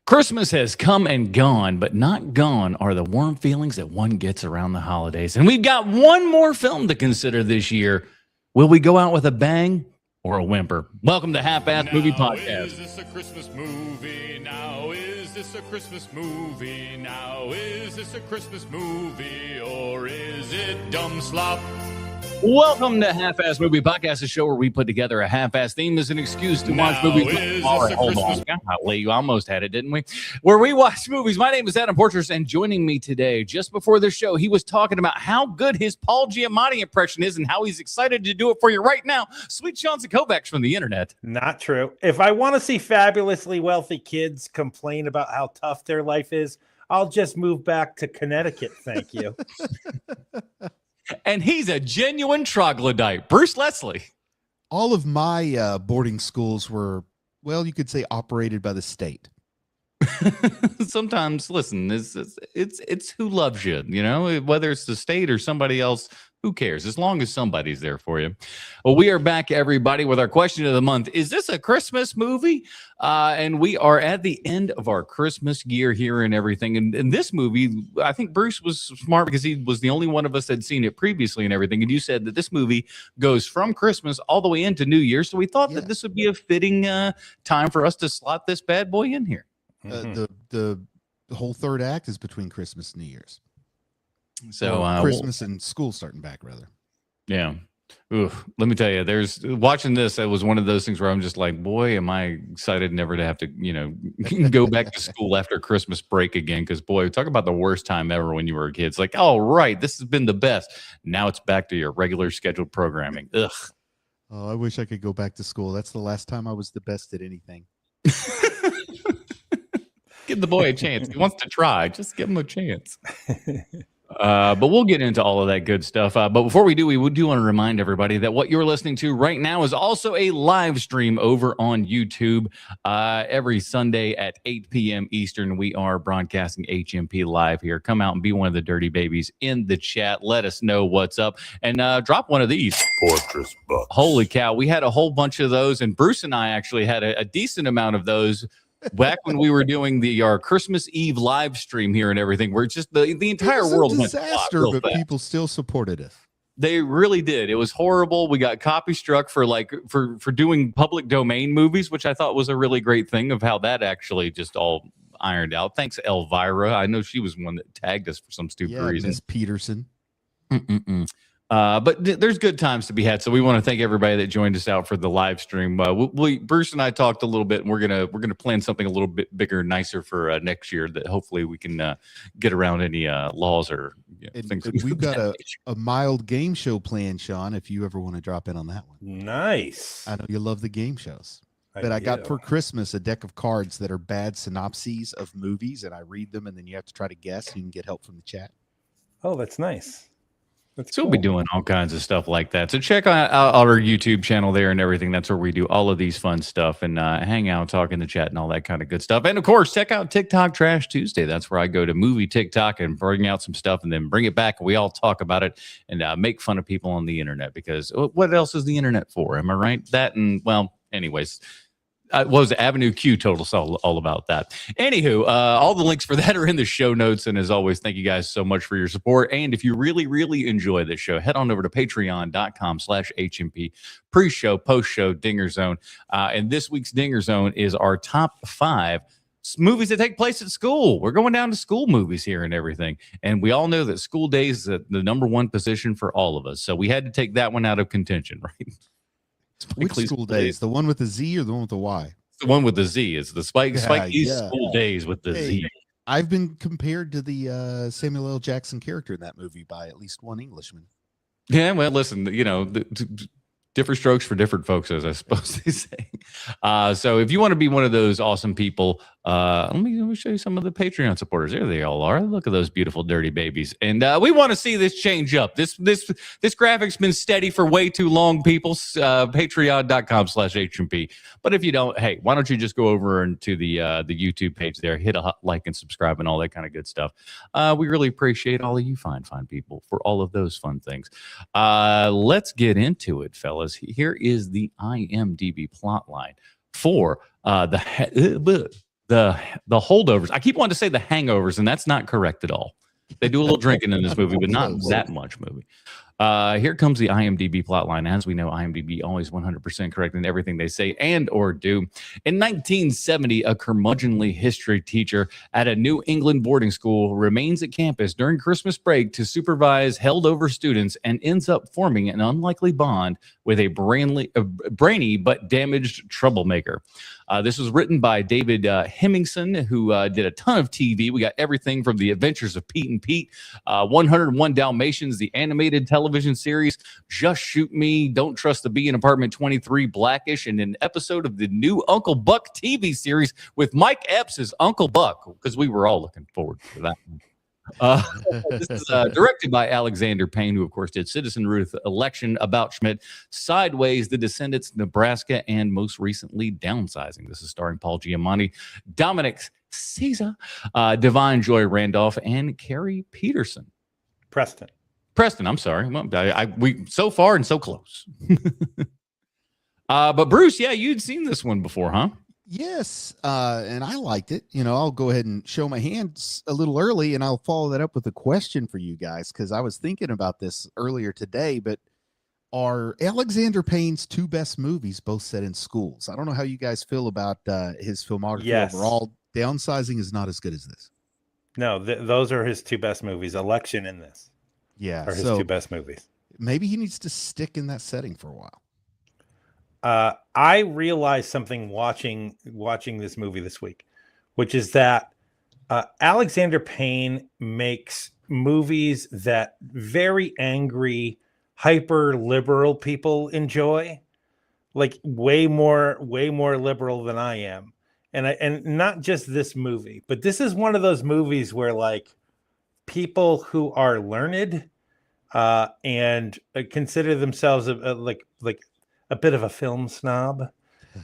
Christmas has come and gone, but not gone are the warm feelings that one gets around the holidays. And we've got one more film to consider this year. Will we go out with a bang or a whimper? Welcome to Half-Ass Movie Podcast. Is this a Christmas movie? Now is this a Christmas movie? Now is this a Christmas movie? Or is it dumb slop? Welcome to Half-Ass Movie Podcast, a show where we put together a half-ass theme as an excuse to watch movies. All right, hold on. Golly, you almost had it, didn't we? Where we watch movies. My name is Adam Porters, and joining me today, just before the show, he was talking about how good his Paul Giamatti impression is and how he's excited to do it for you right now. Sweet Sean Kovacs from the internet. Not true. If I want to see fabulously wealthy kids complain about how tough their life is, I'll just move back to Connecticut. Thank you. And he's a genuine troglodyte. Bruce Leslie. All of my boarding schools were, well, you could say operated by the state. Sometimes, listen, it's who loves you, you know, whether it's the state or somebody else. Who cares? As long as somebody's there for you. Well, we are back, everybody, with our question of the month. Is this a Christmas movie? And we are at the end of our Christmas year here and everything. And in this movie, I think Bruce was smart because he was the only one of us that had seen it previously and everything. And you said that this movie goes from Christmas all the way into New Year. So we thought that this would be a fitting time for us to slot this bad boy in here. The whole third act is between Christmas and New Year's. So Christmas and school starting back, rather. Yeah. Oof. Let me tell you, there's watching this. It was one of those things where I'm just like, boy, am I excited never to have to, you know, go back to school after Christmas break again. Because boy, talk about the worst time ever when you were a kid. It's like, oh, right, this has been the best. Now it's back to your regular scheduled programming. Ugh. Oh, I wish I could go back to school. That's the last time I was the best at anything. Give the boy a chance. He wants to try. Just give him a chance. But we'll get into all of that good stuff. But before we do want to remind everybody that what you're listening to right now is also a live stream over on YouTube. Every Sunday at 8 p.m. Eastern, we are broadcasting HMP live here. Come out and be one of the dirty babies in the chat. Let us know what's up and drop one of these. Fortress Bucks. Holy cow. We had a whole bunch of those, and Bruce and I actually had a decent amount of those back when we were doing our Christmas Eve live stream here and everything, where it's just the entire world went disaster, but people still supported it. They really did. It was horrible. We got copy struck for doing public domain movies, which I thought was a really great thing of how that actually just all ironed out. Thanks, Elvira. I know she was one that tagged us for some stupid reason. Miss Peterson. But there's good times to be had, so we want to thank everybody that joined us out for the live stream. Bruce and I talked a little bit, and we're gonna plan something a little bit bigger, nicer for next year that hopefully we can get around any laws or things. We've got a mild game show plan, Sean. If you ever want to drop in on that one, Nice. I know you love the game shows. But I got for Christmas a deck of cards that are bad synopses of movies, and I read them, and then you have to try to guess. You can get help from the chat. Oh, that's nice. So we'll be doing all kinds of stuff like that. So check out our YouTube channel there and everything. That's where we do all of these fun stuff and hang out, talk in the chat and all that kind of good stuff. And of course, check out TikTok Trash Tuesday. That's where I go to movie TikTok and bring out some stuff and then bring it back. And we all talk about it and make fun of people on the internet, because what else is the internet for? Am I right? That and, well, anyways. What was Avenue Q told us all about that. Anywho, all the links for that are in the show notes. And as always, thank you guys so much for your support. And if you really, really enjoy this show, head on over to patreon.com/HMP. Pre-show, post-show, Dinger Zone. And this week's Dinger Zone is our top 5 movies that take place at school. We're going down to school movies here and everything. And we all know that school days is the number one position for all of us. So we had to take that one out of contention, right? Which school days? The one with the Z or the one with the Y? The one with the Z. It's the Spike Lee's school days with the Z. I've been compared to the Samuel L. Jackson character in that movie by at least one Englishman. Yeah, well, listen, you know, different strokes for different folks, as I suppose they say. So if you want to be one of those awesome people, let me show you some of the Patreon supporters. There they all are. Look at those beautiful dirty babies. And we want to see this change up. This graphic's been steady for way too long, people. Patreon.com/HMP. But if you don't, hey, why don't you just go over into the YouTube page there, hit a like and subscribe and all that kind of good stuff. We really appreciate all of you fine people for all of those fun things. Let's get into it, fellas. Here is the IMDb plot line for the Holdovers. I keep wanting to say the Hangovers, and that's not correct at all. They do a little drinking in this movie, but not that much movie. Here comes the IMDb plotline. As we know, IMDb always 100% correct in everything they say and or do. In 1970, a curmudgeonly history teacher at a New England boarding school remains at campus during Christmas break to supervise held-over students and ends up forming an unlikely bond with a brainy but damaged troublemaker. This was written by David Hemmingson, who did a ton of TV. We got everything from The Adventures of Pete and Pete, 101 Dalmatians, the animated television series, Just Shoot Me, Don't Trust the Bee in Apartment 23, Blackish, and an episode of the new Uncle Buck TV series with Mike Epps as Uncle Buck, because we were all looking forward to that one. This is directed by Alexander Payne, who of course did Citizen Ruth, Election, About Schmidt, Sideways, The Descendants, Nebraska, and most recently Downsizing. This is starring Paul Giamatti, Dominic Caesar, Divine Joy Randolph, and Carrie Peterson. Preston, I'm sorry. Well, we so far and so close. But Bruce, yeah, you'd seen this one before, huh? Yes, and I liked it. I'll go ahead and show my hands a little early, and I'll follow that up with a question for you guys, because I was thinking about this earlier today. But are Alexander Payne's two best movies both set in schools? I don't know how you guys feel about his filmography overall. Downsizing is not as good as this. No, those are his two best movies. Election and this, are his two best movies. Maybe he needs to stick in that setting for a while. I realized something watching this movie this week, which is that Alexander Payne makes movies that very angry, hyper liberal people enjoy, like way more liberal than I am. And not just this movie, but this is one of those movies where like people who are learned and consider themselves like a bit of a film snob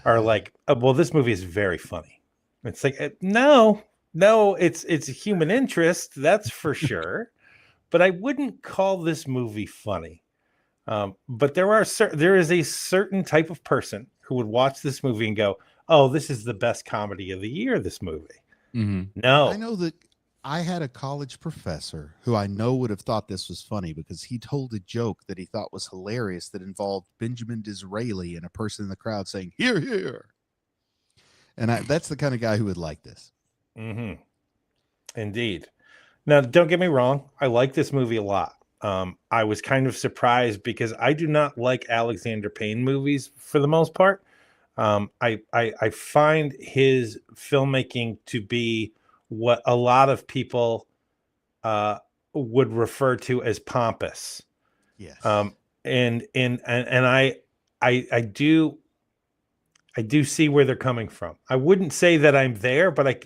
are like, well, this movie is very funny. It's like, no, it's human interest, that's for sure. But I wouldn't call this movie funny. But there is a certain type of person who would watch this movie and go, oh, this is the best comedy of the year, this movie. Mm-hmm. No. I know that I had a college professor who I know would have thought this was funny because he told a joke that he thought was hilarious that involved Benjamin Disraeli and a person in the crowd saying, "Hear, hear." And that's the kind of guy who would like this. Mm-hmm. Indeed. Now, don't get me wrong. I like this movie a lot. I was kind of surprised because I do not like Alexander Payne movies for the most part. I find his filmmaking to be what a lot of people would refer to as pompous. Yes. And I do see where they're coming from. I wouldn't say that I'm there, but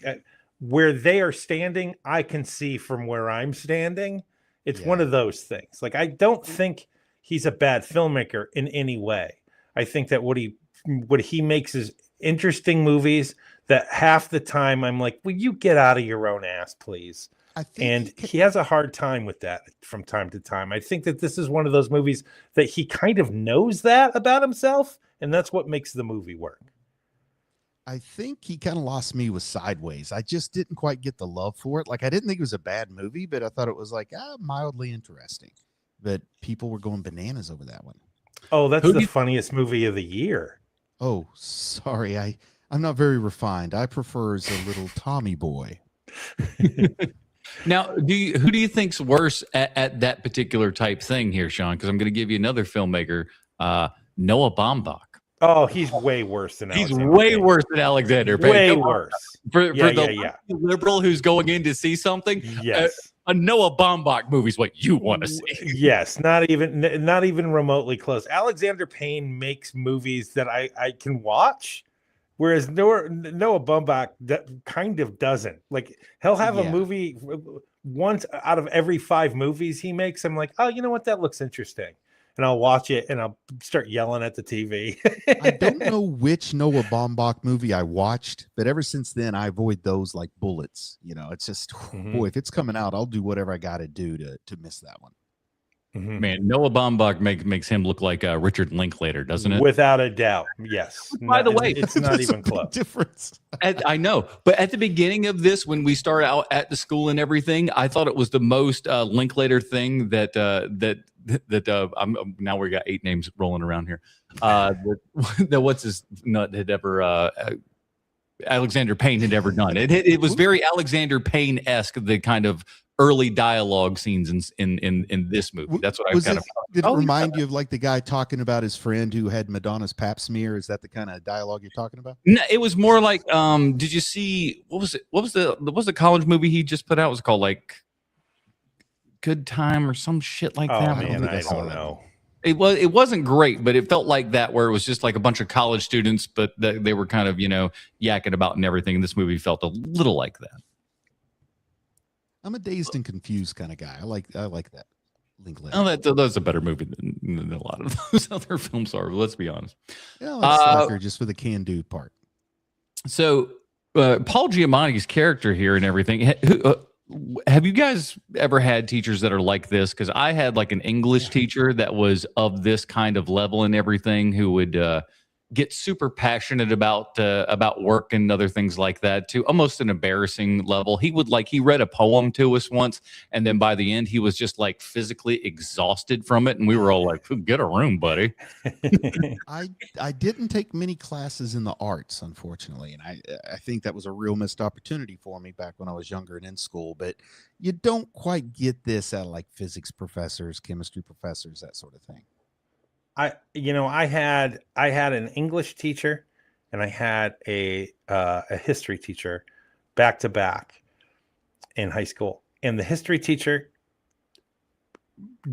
where they are standing, I can see from where I'm standing. It's one of those things. Like, I don't think he's a bad filmmaker in any way. I think that what he makes is interesting movies that half the time I'm like, will you get out of your own ass, please? And he has a hard time with that from time to time. I think that this is one of those movies that he kind of knows that about himself, and that's what makes the movie work. I think he kind of lost me with Sideways. I just didn't quite get the love for it. Like, I didn't think it was a bad movie, but I thought it was like mildly interesting. But people were going bananas over that one. Oh, that's the funniest movie of the year. Oh, sorry. I'm not very refined. I prefer as a little Tommy boy. Now, who do you think's worse at that particular type thing here, Sean? Because I'm going to give you another filmmaker, Noah Baumbach. Oh, he's way worse than Alexander. He's way worse than Alexander Payne. Way worse. For the liberal who's going in to see something. Yes. A Noah Baumbach movie is what you want to see. Yes, not even remotely close. Alexander Payne makes movies that I can watch, whereas Noah Baumbach kind of doesn't. Like, he'll have a movie once out of every 5 movies he makes. I'm like, oh, you know what? That looks interesting. And I'll watch it and I'll start yelling at the TV. I don't know which Noah Baumbach movie I watched, but ever since then, I avoid those like bullets. It's just, boy, if it's coming out, I'll do whatever I got to do to miss that one. Man, Noah Baumbach makes him look like Richard Linklater, doesn't it? Without a doubt, yes. By the way, it's not There's a even big close. difference. I know, but at the beginning of this, when we start out at the school and everything, I thought it was the most Linklater thing that now we got 8 names rolling around here. That what's his nut had ever Alexander Payne had ever done. It was very Alexander Payne-esque, the kind of early dialogue scenes in this movie. That's what I kind of. Did it remind you of like the guy talking about his friend who had Madonna's pap smear? Is that the kind of dialogue you're talking about? No, it was more like, did you see what was it? What was the college movie he just put out? It was called like Good Time or some shit like that. Man, I don't know. It wasn't great, but it felt like that, where it was just like a bunch of college students, but they were kind of, yakking about and everything. And this movie felt a little like that. I'm a dazed and confused kind of guy. I like that. Linklater. Oh, that's a better movie than a lot of those other films are. Let's be honest. Yeah, I like Slacker just for the can-do part. So Paul Giamatti's character here and everything. Have you guys ever had teachers that are like this? Because I had like an English teacher that was of this kind of level and everything, who would get super passionate about work and other things like that, to almost an embarrassing level. He read a poem to us once, and then by the end he was just like physically exhausted from it, and we were all like, get a room, buddy. I didn't take many classes in the arts, unfortunately, and I think that was a real missed opportunity for me back when I was younger and in school. But you don't quite get this out of like physics professors, chemistry professors, that sort of thing. I had an English teacher and I had a history teacher back to back in high school. And the history teacher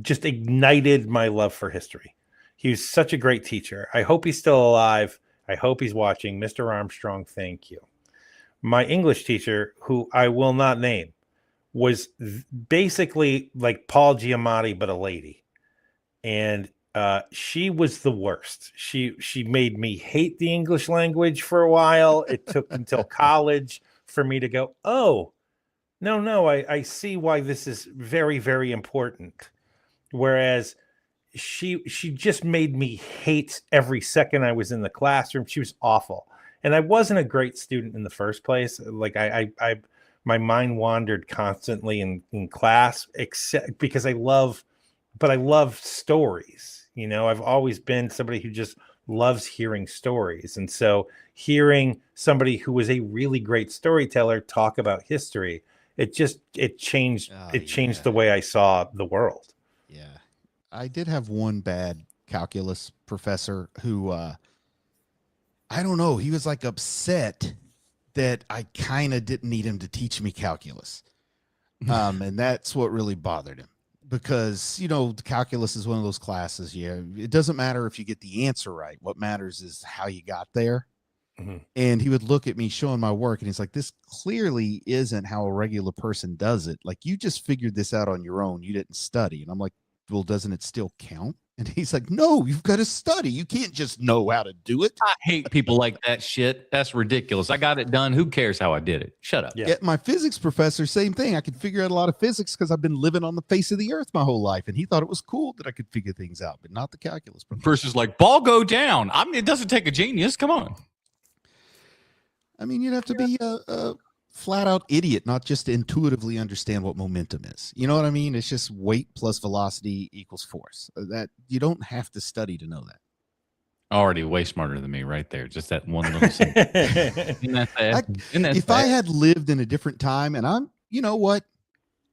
just ignited my love for history. He was such a great teacher. I hope he's still alive. I hope he's watching. Mr. Armstrong, thank you. My English teacher, who I will not name, was basically like Paul Giamatti, but a lady. And she was the worst. She made me hate the English language for a while. It took until college for me to go, oh, no, I see why this is very, very important. Whereas she just made me hate every second I was in the classroom. She was awful. And I wasn't a great student in the first place. Like my mind wandered constantly in class, except because I love stories. I've always been somebody who just loves hearing stories. And so hearing somebody who was a really great storyteller talk about history, it changed the way I saw the world. Yeah. I did have one bad calculus professor who, I don't know, he was like upset that I kind of didn't need him to teach me calculus. And that's what really bothered him. Because, calculus is one of those classes. Yeah, it doesn't matter if you get the answer right. What matters is how you got there. Mm-hmm. And he would look at me showing my work, and he's like, this clearly isn't how a regular person does it. Like, you just figured this out on your own. You didn't study. And I'm like, well, doesn't it still count? And he's like, no, you've got to study. You can't just know how to do it. I hate people like that shit. That's ridiculous. I got it done. Who cares how I did it? Shut up. Yeah. My physics professor, same thing. I could figure out a lot of physics because I've been living on the face of the earth my whole life. And he thought it was cool that I could figure things out, but not the calculus professor. Versus like, ball go down. I mean, it doesn't take a genius. Come on. I mean, you'd have to be a flat out idiot, not just to intuitively understand what momentum is. You know what I mean? It's just weight plus velocity equals force. That you don't have to study to know that. Already way smarter than me right there. Just that one little thing. If I had lived in a different time, and you know what?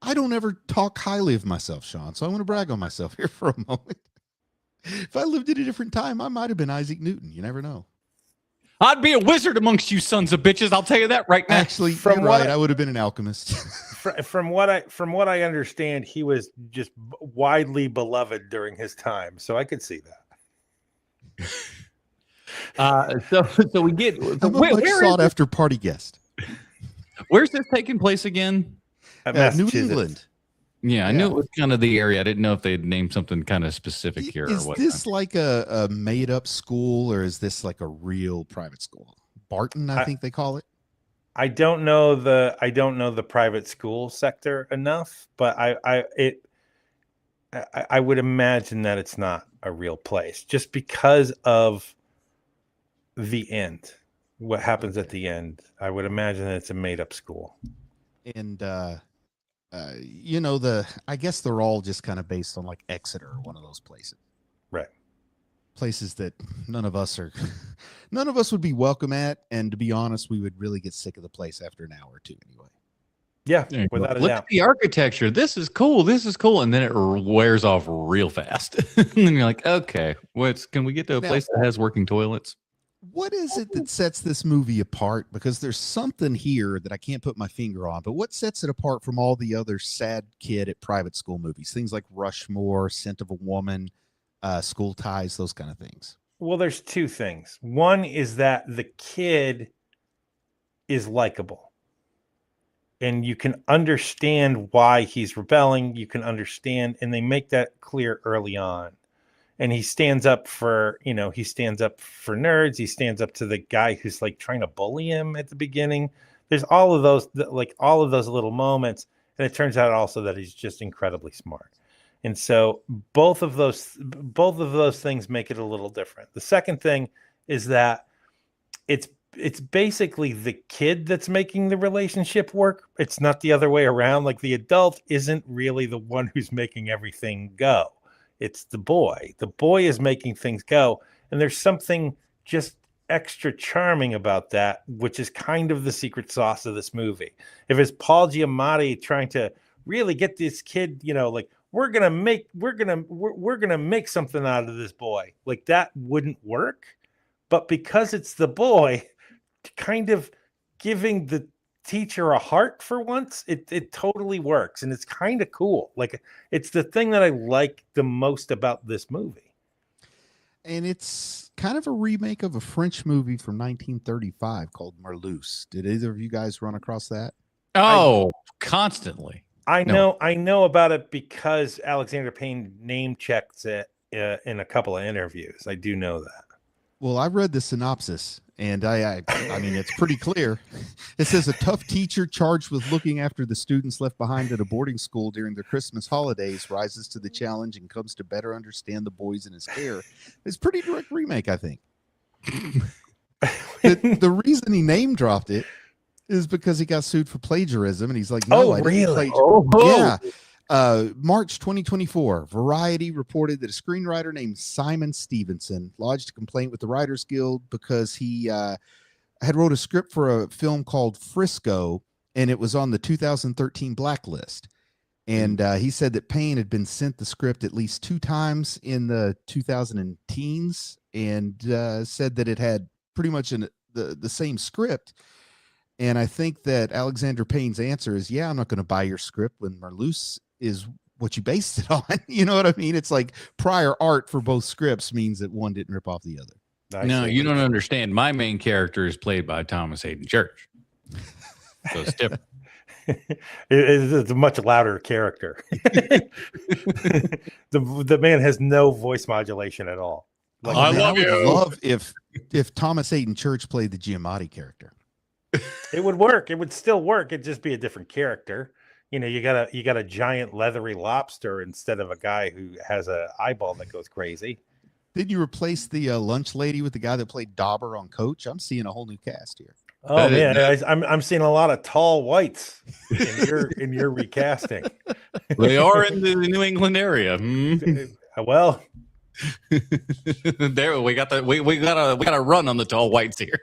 I don't ever talk highly of myself, Sean. So I want to brag on myself here for a moment. If I lived in a different time, I might have been Isaac Newton. You never know. I'd be a wizard amongst you sons of bitches. I'll tell you that right now. Actually, I would have been an alchemist. From what I understand, he was just widely beloved during his time, so I could see that. So we get where sought after party guest. Where's this taking place again? New England. Yeah, I knew it was kind of the area. I didn't know if they'd named something kind of specific here. Is this like a made-up school, or is this like a real private school? Barton, I think they call it. I don't know the private school sector enough, but I would imagine that it's not a real place just because of the end. What happens at the end? I would imagine that it's a made-up school. And I guess they're all just kind of based on like Exeter or one of those places. Right. Places that none of us would be welcome at, and to be honest, we would really get sick of the place after an hour or two anyway. Yeah, without a Look doubt. at the architecture. This is cool. This is cool. And then it wears off real fast. And then you're like, okay, can we get to a place that has working toilets? What is it that sets this movie apart? Because there's something here that I can't put my finger on, but what sets it apart from all the other sad kid at private school movies? Things like Rushmore, Scent of a Woman, School Ties, those kind of things. Well, there's two things. One is that the kid is likable. And you can understand why he's rebelling. You can understand, and they make that clear early on. And he stands up for nerds. He stands up to the guy who's like trying to bully him at the beginning. There's all of those little moments. And it turns out also that he's just incredibly smart. And so both of those things make it a little different. The second thing is that it's basically the kid that's making the relationship work. It's not the other way around. Like the adult isn't really the one who's making everything go. It's the boy. The boy is making things go. And there's something just extra charming about that, which is kind of the secret sauce of this movie. If it's Paul Giamatti trying to really get this kid, like we're gonna make something out of this boy, like that wouldn't work. But because it's the boy kind of giving the teacher a heart for once, it totally works, and it's kind of cool. Like it's the thing that I like the most about this movie. And it's kind of a remake of a French movie from 1935 called Merluce. Did either of you guys run across that? Oh, constantly. I know about it because Alexander Payne name checks it in a couple of interviews. I do know that. Well, I read the synopsis, and I mean, it's pretty clear. It says a tough teacher charged with looking after the students left behind at a boarding school during the Christmas holidays rises to the challenge and comes to better understand the boys in his care. It's a pretty direct remake, I think. The reason he name dropped it is because he got sued for plagiarism, and he's like, "No, I didn't plagiarize." Yeah. March 2024, Variety reported that a screenwriter named Simon Stevenson lodged a complaint with the Writers Guild because he had wrote a script for a film called Frisco, and it was on the 2013 blacklist. And he said that Payne had been sent the script at least 2 times in the 2010s, and said that it had pretty much the same script. And I think that Alexander Payne's answer is, yeah, I'm not going to buy your script when Merluce is what you based it on. You know what I mean? It's like prior art for both scripts means that one didn't rip off the other. No, you don't understand. My main character is played by Thomas Hayden Church. So it's different. It's a much louder character. The man has no voice modulation at all. Like, I would love if Thomas Hayden Church played the Giamatti character. It would work. It would still work. It'd just be a different character. You got a giant leathery lobster instead of a guy who has an eyeball that goes crazy. Did you replace the lunch lady with the guy that played Dauber on Coach? I'm seeing a whole new cast here. Oh man, I'm seeing a lot of tall whites in your recasting. They are in the New England area. Well, there we got a run on the tall whites here.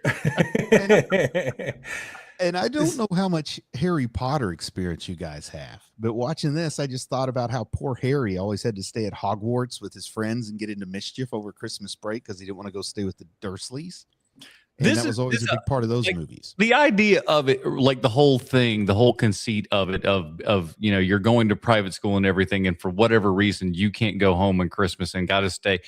And I don't know how much Harry Potter experience you guys have, but watching this, I just thought about how poor Harry always had to stay at Hogwarts with his friends and get into mischief over Christmas break because he didn't want to go stay with the Dursleys. And that was always a big part of those movies. The idea of it, like the whole thing, the whole conceit of it, of you're going to private school and everything, and for whatever reason you can't go home on Christmas and got to stay.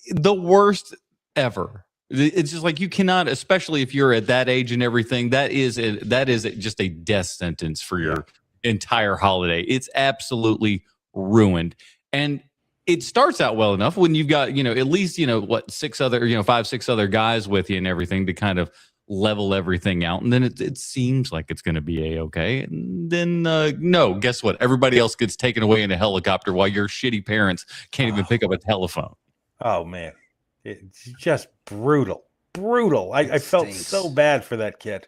The worst ever. It's just like you cannot, especially if you're at that age and everything. That is just a death sentence for your entire holiday. It's absolutely ruined. And it starts out well enough when you've got, at least, 5, 6 other guys with you and everything to kind of level everything out, and then it seems like it's going to be a-okay. And then no, guess what? Everybody else gets taken away in a helicopter while your shitty parents can't even pick up a telephone. Oh man, it's just brutal. I felt stinks. so bad for that kid.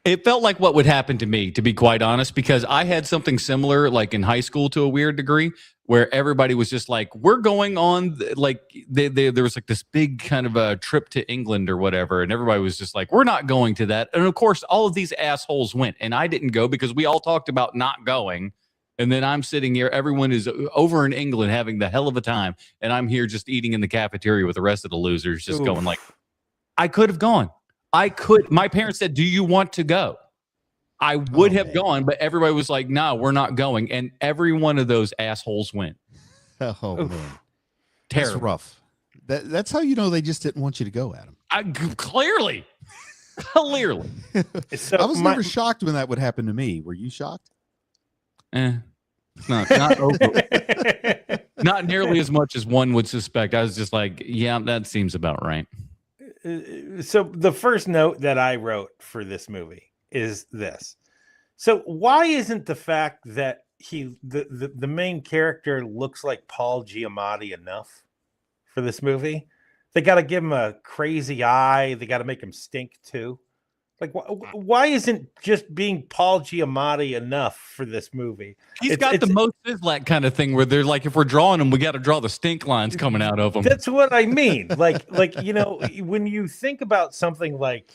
It felt like what would happen to me, to be quite honest, because I had something similar, like in high school to a weird degree, where everybody was just like, we're going on, like, there was like this big kind of a trip to England or whatever. And everybody was just like, we're not going to that. And of course, all of these assholes went. And I didn't go because we all talked about not going. And then I'm sitting here, everyone is over in England having the hell of a time. And I'm here just eating in the cafeteria with the rest of the losers, just going like, I could have gone. My parents said, do you want to go? I would have gone, but everybody was like, no, we're not going. And every one of those assholes went. Oh, man. Terrible. That's rough. That's how you know they just didn't want you to go, Adam. Clearly. So I was never shocked when that would happen to me. Were you shocked? Not over. Not nearly as much as one would suspect. I was just like, yeah, that seems about right. So the first note that I wrote for this movie is this. So why isn't the fact that the main character looks like Paul Giamatti enough for this movie? They got to give him a crazy eye. They got to make him stink too. Like, why isn't just being Paul Giamatti enough for this movie? He's got the most Sislak kind of thing where they're like, if we're drawing him, we got to draw the stink lines coming out of him. That's what I mean. Like, you know, when you think about something like,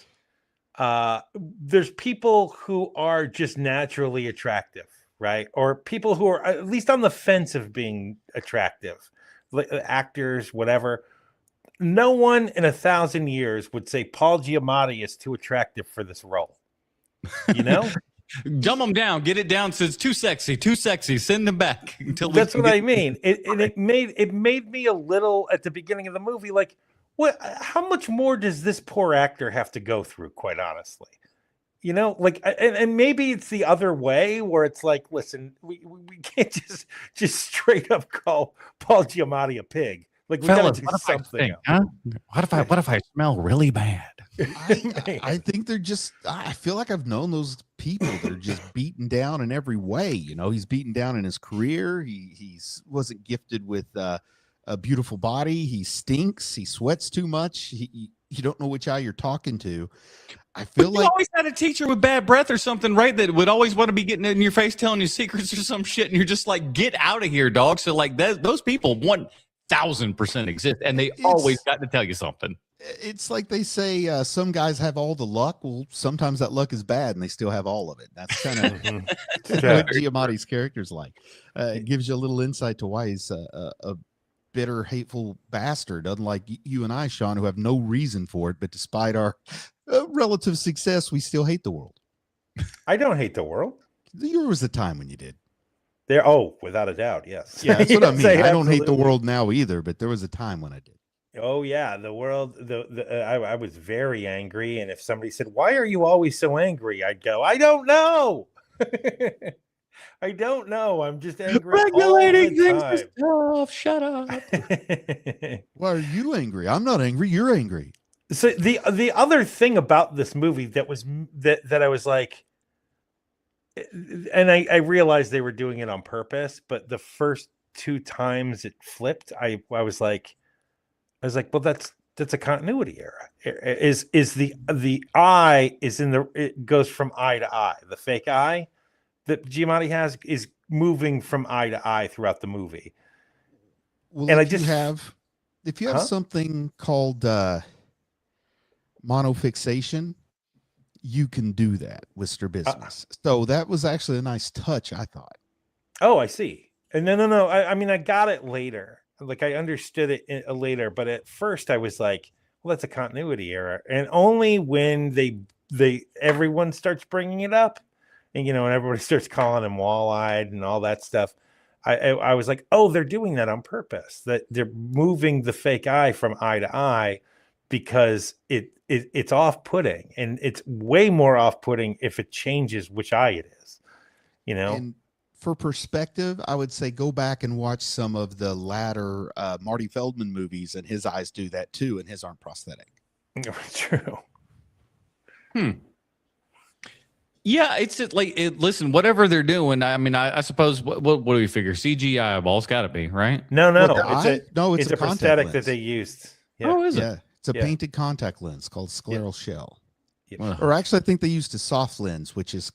there's people who are just naturally attractive, right? Or people who are at least on the fence of being attractive, like actors, whatever. No one in 1,000 years would say Paul Giamatti is too attractive for this role. You know, dumb them down, get it down. Says too sexy. Send them back. That's what I mean. It made me a little at the beginning of the movie like, what? How much more does this poor actor have to go through? Quite honestly, you know, like, and maybe it's the other way where it's like, listen, we can't just straight up call Paul Giamatti a pig. Like, we gotta do something. What if I smell really bad? I think they're just, I feel like I've known those people that are just beaten down in every way. You know, he's beaten down in his career. He's wasn't gifted with a beautiful body. He stinks. He sweats too much. You don't know which eye you're talking to. I feel like you always had a teacher with bad breath or something, right? That would always want to be getting in your face, telling you secrets or some shit. And you're just like, get out of here, dog. So like those people 1,000% exist, and they always got to tell you something. It's like they say some guys have all the luck. Well, sometimes that luck is bad, and they still have all of it. That's kind of what Giamatti's character's like. It gives you a little insight to why he's a bitter, hateful bastard, unlike you and I, Sean, who have no reason for it. But despite our relative success, we still hate the world. I don't hate the world. There was a time when you did. Without a doubt, yes. Yeah, that's what I mean. I don't hate the world now either, but there was a time when I did. Oh yeah, the world. I was very angry, and if somebody said, "Why are you always so angry?" I'd go, "I don't know. I don't know. I'm just angry." Regulating things is tough. Shut up. Why are you angry? I'm not angry. You're angry. So the other thing about this movie that I was like, and I realized they were doing it on purpose, but the first 2 times it flipped, I was like, well, that's a continuity error. Is the eye is it goes from eye to eye. The fake eye that Giamatti has is moving from eye to eye throughout the movie. Well, and if you have something called monofixation, you can do that with strabismus. So that was actually a nice touch, I thought. Oh, I see. And no. I mean, I got it later. Like, I understood it later, but at first I was like, well, that's a continuity error. And only when everyone starts bringing it up, and, you know, and everybody starts calling him wall-eyed and all that stuff, I was like, oh, they're doing that on purpose, that they're moving the fake eye from eye to eye because it's off-putting, and it's way more off-putting if it changes which eye it is, you know? And for perspective, I would say go back and watch some of the latter Marty Feldman movies, and his eyes do that too, and his aren't prosthetic. True. Yeah, it's just like listen, whatever they're doing. I mean, I suppose what do we figure? CGI eyeballs got to be right. No, What, the eye? No, it's it's a a contact prosthetic lens. that they used. Yeah. Oh, is it? Yeah, it's a Yeah. painted contact lens called scleral shell. Yep. Or actually, I think they used a soft lens, which is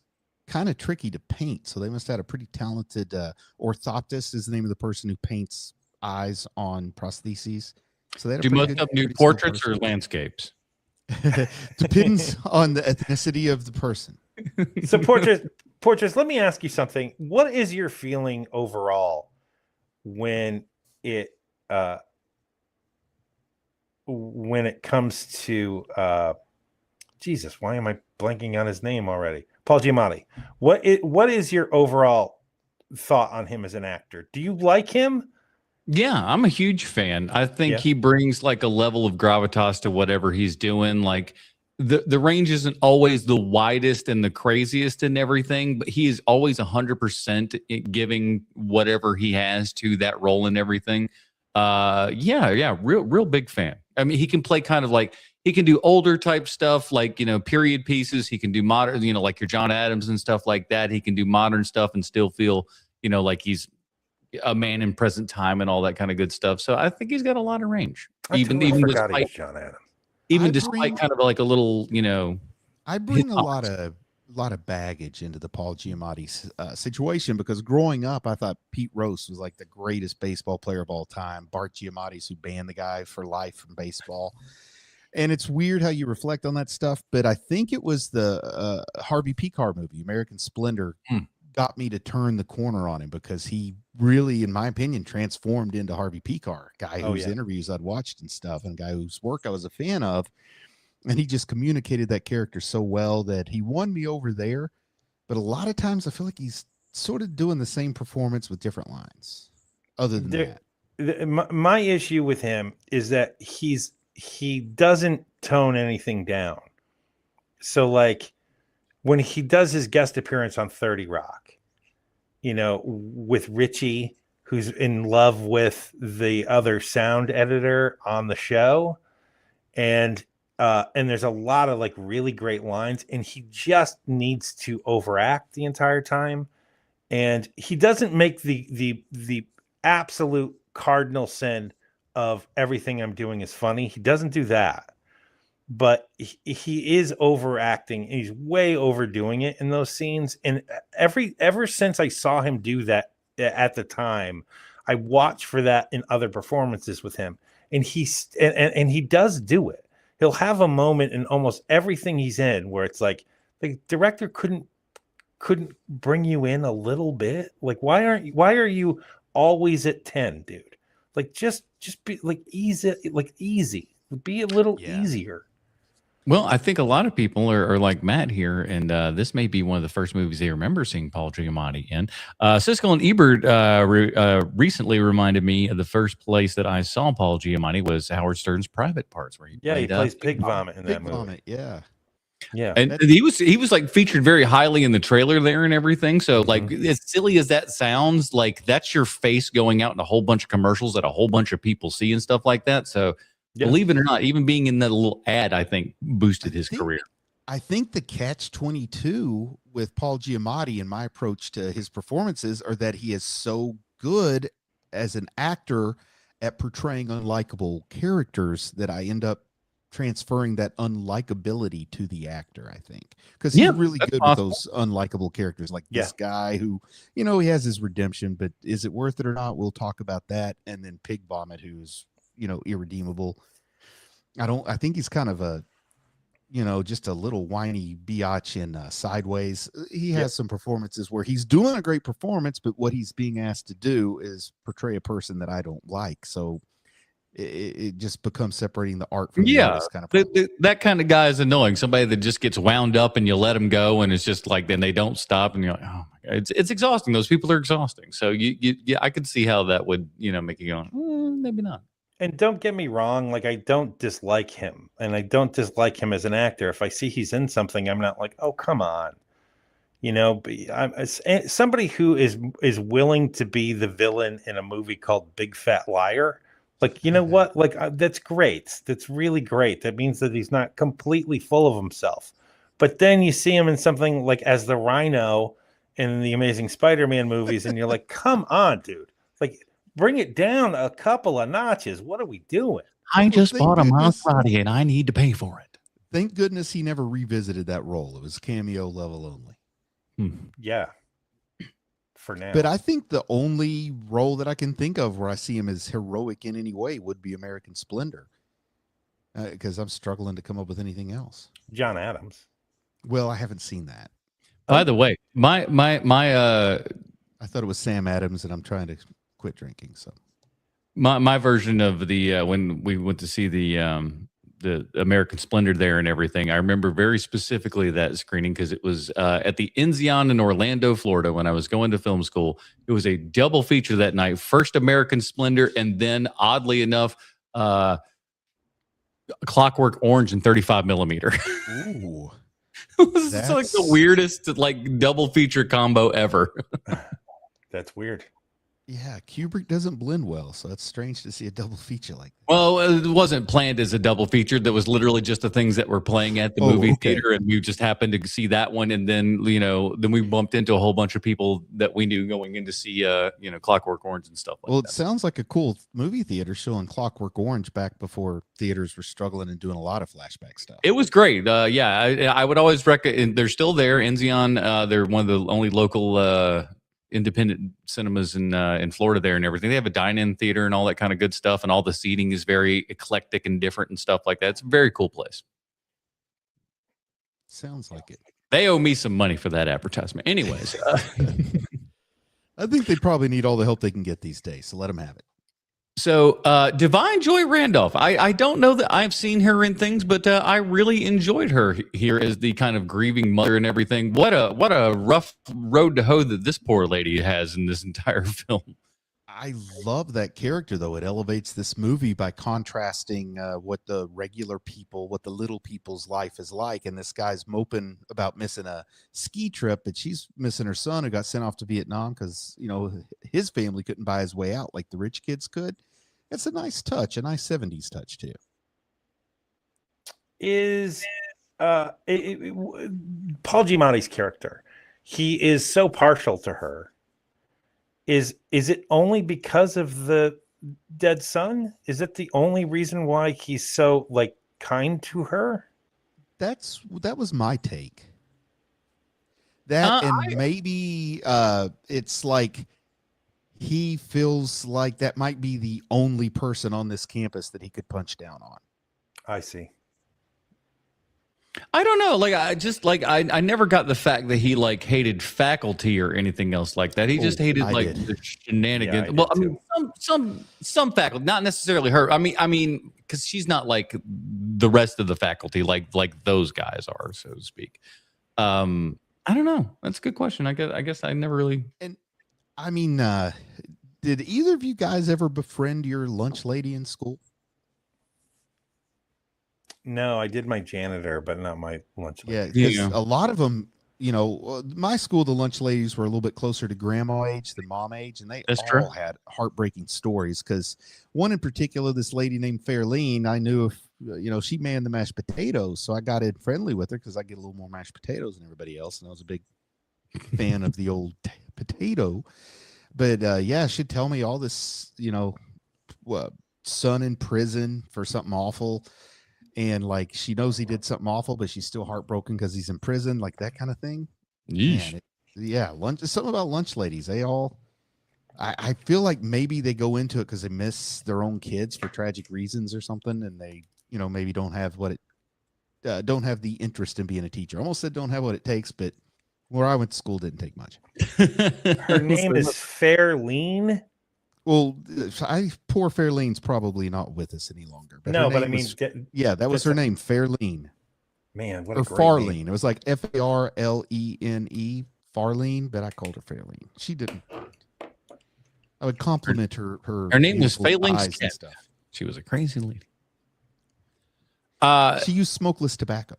kind of tricky to paint. So they must have had a pretty talented orthoptist is the name of the person who paints eyes on prostheses. So they had a Do pretty most good, of them do pretty skilled portraits or person. landscapes? Depends on the ethnicity of the person. So portraits. Let me ask you something. What is your feeling overall when it comes to Jesus? Why am I blanking on his name already? Paul Giamatti. What is your overall thought on him as an actor? Do you like him? Yeah, I'm a huge fan. I think Yeah. he brings like a level of gravitas to whatever he's doing. Like the range isn't always the widest and the craziest and everything, but he is always 100% giving whatever he has to that role and everything. Yeah, real big fan. I mean, he can play kind of like he can do older type stuff, like period pieces. He can do modern, like your John Adams and stuff like that. He can do modern stuff and still feel, like he's a man in present time and all that kind of good stuff. So I think he's got a lot of range. Even forgot he was despite John Adams. despite kind of like a little, I bring a lot of baggage into the Paul Giamatti situation because growing up, I thought Pete Rose was like the greatest baseball player of all time. Bart Giamatti's who banned the guy for life from baseball. And it's weird how you reflect on that stuff, but I think it was the Harvey Picar movie, American Splendor, got me to turn the corner on him because he really, in my opinion, transformed into Harvey Picar, guy whose interviews I'd watched and stuff, and a guy whose work I was a fan of. And he just communicated that character so well that he won me over there. But a lot of times I feel like he's sort of doing the same performance with different lines. Other than that, my issue with him is that he doesn't tone anything down. So like when he does his guest appearance on 30 Rock, with Richie, who's in love with the other sound editor on the show, and there's a lot of like really great lines, and he just needs to overact the entire time, and he doesn't make the absolute cardinal sin of everything I'm doing is funny. He doesn't do that, but he is overacting. And he's way overdoing it in those scenes. And ever since I saw him do that at the time, I watch for that in other performances with him. And and he does do it. He'll have a moment in almost everything he's in where it's like the director couldn't bring you in a little bit. Like, why are you always at 10, dude? Like, just be like easy, be a little easier. Well, I think a lot of people are like Matt here, and this may be one of the first movies they remember seeing Paul Giamatti in. Siskel and Ebert recently reminded me of the first place that I saw Paul Giamatti was Howard Stern's Private Parts, where he plays Pig Vomit in that movie. Vomit, yeah. And he was like featured very highly in the trailer there and everything. So like as silly as that sounds, like that's your face going out in a whole bunch of commercials that a whole bunch of people see and stuff like that. So believe it or not, even being in that little ad, I think boosted his career. I think the catch-22 with Paul Giamatti and my approach to his performances are that he is so good as an actor at portraying unlikable characters that I end up transferring that unlikability to the actor, I think, because he's really good with those unlikable characters like this guy who, he has his redemption, but is it worth it or not? We'll talk about that. And then Pig Vomit, who's, irredeemable. I think he's kind of a, just a little whiny biatch in Sideways. He has some performances where he's doing a great performance, but what he's being asked to do is portray a person that I don't like. So it just becomes separating the art from the artist kind of that kind of guy is annoying. Somebody that just gets wound up and you let them go, and it's just like then they don't stop, and you're like, oh my god, it's exhausting. Those people are exhausting. So I could see how that would make you go, maybe not. And don't get me wrong, like I don't dislike him, and I don't dislike him as an actor. If I see he's in something, I'm not like, oh come on, But I'm somebody who is willing to be the villain in a movie called Big Fat Liar. Like, what? Like, that's great. That's really great. That means that he's not completely full of himself. But then you see him in something like as the Rhino in the Amazing Spider-Man movies, and you're like, come on, dude. Like, bring it down a couple of notches. What are we doing? I just thank bought a goodness. Maserati and I need to pay for it. Thank goodness he never revisited that role. It was cameo level only. Yeah. For now. But I think the only role that I can think of where I see him as heroic in any way would be American Splendor. Because I'm struggling to come up with anything else. John Adams. Well, I haven't seen that. By the way, my I thought it was Sam Adams, and I'm trying to quit drinking. So my version of the when we went to see the American Splendor there and everything, I remember very specifically that screening because it was at the Enzion in Orlando, Florida, when I was going to film school. It was a double feature that night. First American Splendor, and then oddly enough, Clockwork Orange in 35 millimeter. ooh. It was like the weirdest like double feature combo ever. That's weird. Yeah, Kubrick doesn't blend well, so it's strange to see a double feature like that. Well, it wasn't planned as a double feature. That was literally just the things that were playing at the movie theater, and we just happened to see that one. And then, then we bumped into a whole bunch of people that we knew going in to see, Clockwork Orange and stuff like Well, that. it sounds like a cool movie theater showing Clockwork Orange back before theaters were struggling and doing a lot of flashback stuff. It was great. I would always recommend. They're still there. Enzion. They're one of the only local independent cinemas in Florida there and everything. They have a dine-in theater and all that kind of good stuff, and all the seating is very eclectic and different and stuff like that. It's a very cool place. Sounds like it. They owe me some money for that advertisement. Anyways. I think they probably need all the help they can get these days, so let them have it. So Divine Joy Randolph, I don't know that I've seen her in things, but I really enjoyed her here as the kind of grieving mother and everything. What a rough road to hoe that this poor lady has in this entire film. I love that character, though. It elevates this movie by contrasting what the regular people, what the little people's life is like. And this guy's moping about missing a ski trip, but she's missing her son who got sent off to Vietnam because, his family couldn't buy his way out like the rich kids could. It's a nice touch, a nice 70s touch, too. Is Paul Giamatti's character, he is so partial to her. Is it only because of the dead son? Is it the only reason why he's so kind to her? That was my take. Maybe it's like he feels like that might be the only person on this campus that he could punch down on. I see. I don't know. I never got the fact that he hated faculty or anything else like that. He just hated the shenanigans. Yeah, I mean, some faculty, not necessarily her. I mean, because she's not like the rest of the faculty, like those guys are, so to speak. I don't know. That's a good question. I guess I never really. And I mean, did either of you guys ever befriend your lunch lady in school? No, I did my janitor, but not my lunch lady. Yeah, because a lot of them, my school, the lunch ladies were a little bit closer to grandma age than mom age, and they all had heartbreaking stories. Because one in particular, this lady named Fairlene, I knew if, she manned the mashed potatoes, so I got in friendly with her because I get a little more mashed potatoes than everybody else, and I was a big fan of the old potato. But she'd tell me all this, son in prison for something awful. And she knows he did something awful, but she's still heartbroken because he's in prison, like that kind of thing. Yeesh. Man, something about lunch ladies. They all, I feel like maybe they go into it because they miss their own kids for tragic reasons or something, and they, maybe don't have don't have the interest in being a teacher. I almost said don't have what it takes, but where I went to school didn't take much. Her name is Fairlene. Well, poor Fairlene's probably not with us any longer. But no, but I mean, that was her name, Fairlene. Man, what or a great Farlene. name. It was like Farlene, Farlene, but I called her Fairlene. She didn't. I would compliment her. Her name was beautiful Fairlene eyes and Schnapp. stuff. She was a crazy lady. She used smokeless tobacco.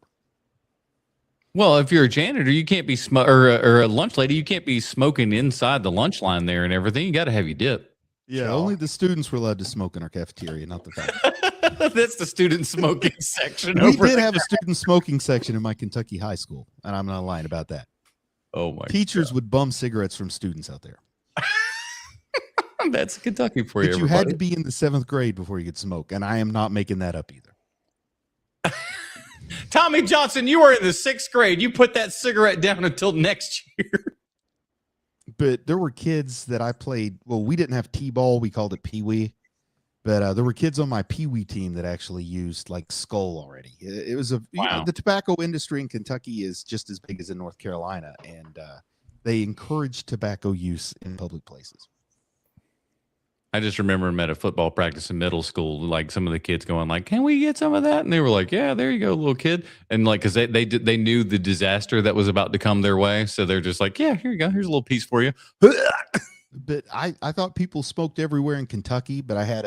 Well, if you're a janitor, you can't be or a lunch lady, you can't be smoking inside the lunch line there and everything. You got to have your dip. Yeah, only the students were allowed to smoke in our cafeteria, not the faculty. That's the student smoking section. We over did there. have a student smoking section in my Kentucky high school, and I'm not lying about that. Oh my! Teachers would bum cigarettes from students out there. That's Kentucky for you. But you had to be in the 7th grade before you could smoke, and I am not making that up either. Tommy Johnson, you were in the 6th grade. You put that cigarette down until next year. But there were kids that I played. Well, we didn't have T-ball. We called it Pee-wee. But there were kids on my Pee-wee team that actually used like Skull already. It was the tobacco industry in Kentucky is just as big as in North Carolina. And they encourage tobacco use in public places. I just remember them at a football practice in middle school, like some of the kids going like, can we get some of that? And they were like, yeah, there you go, little kid. And like, cause they knew the disaster that was about to come their way. So they're just like, yeah, here you go. Here's a little piece for you. But I thought people smoked everywhere in Kentucky, but I had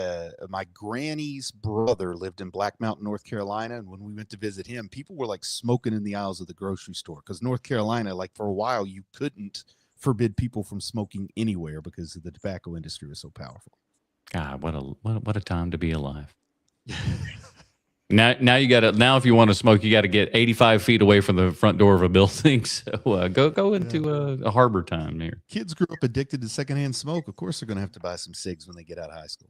my granny's brother lived in Black Mountain, North Carolina. And when we went to visit him, people were like smoking in the aisles of the grocery store. Cause North Carolina, like for a while, you couldn't forbid people from smoking anywhere because the tobacco industry was so powerful. God, what a time to be alive. Now you got to, now if you want to smoke, you got to get 85 feet away from the front door of a building. So go into a harbor time here. Kids grew up addicted to secondhand smoke. Of course, they're going to have to buy some cigs when they get out of high school.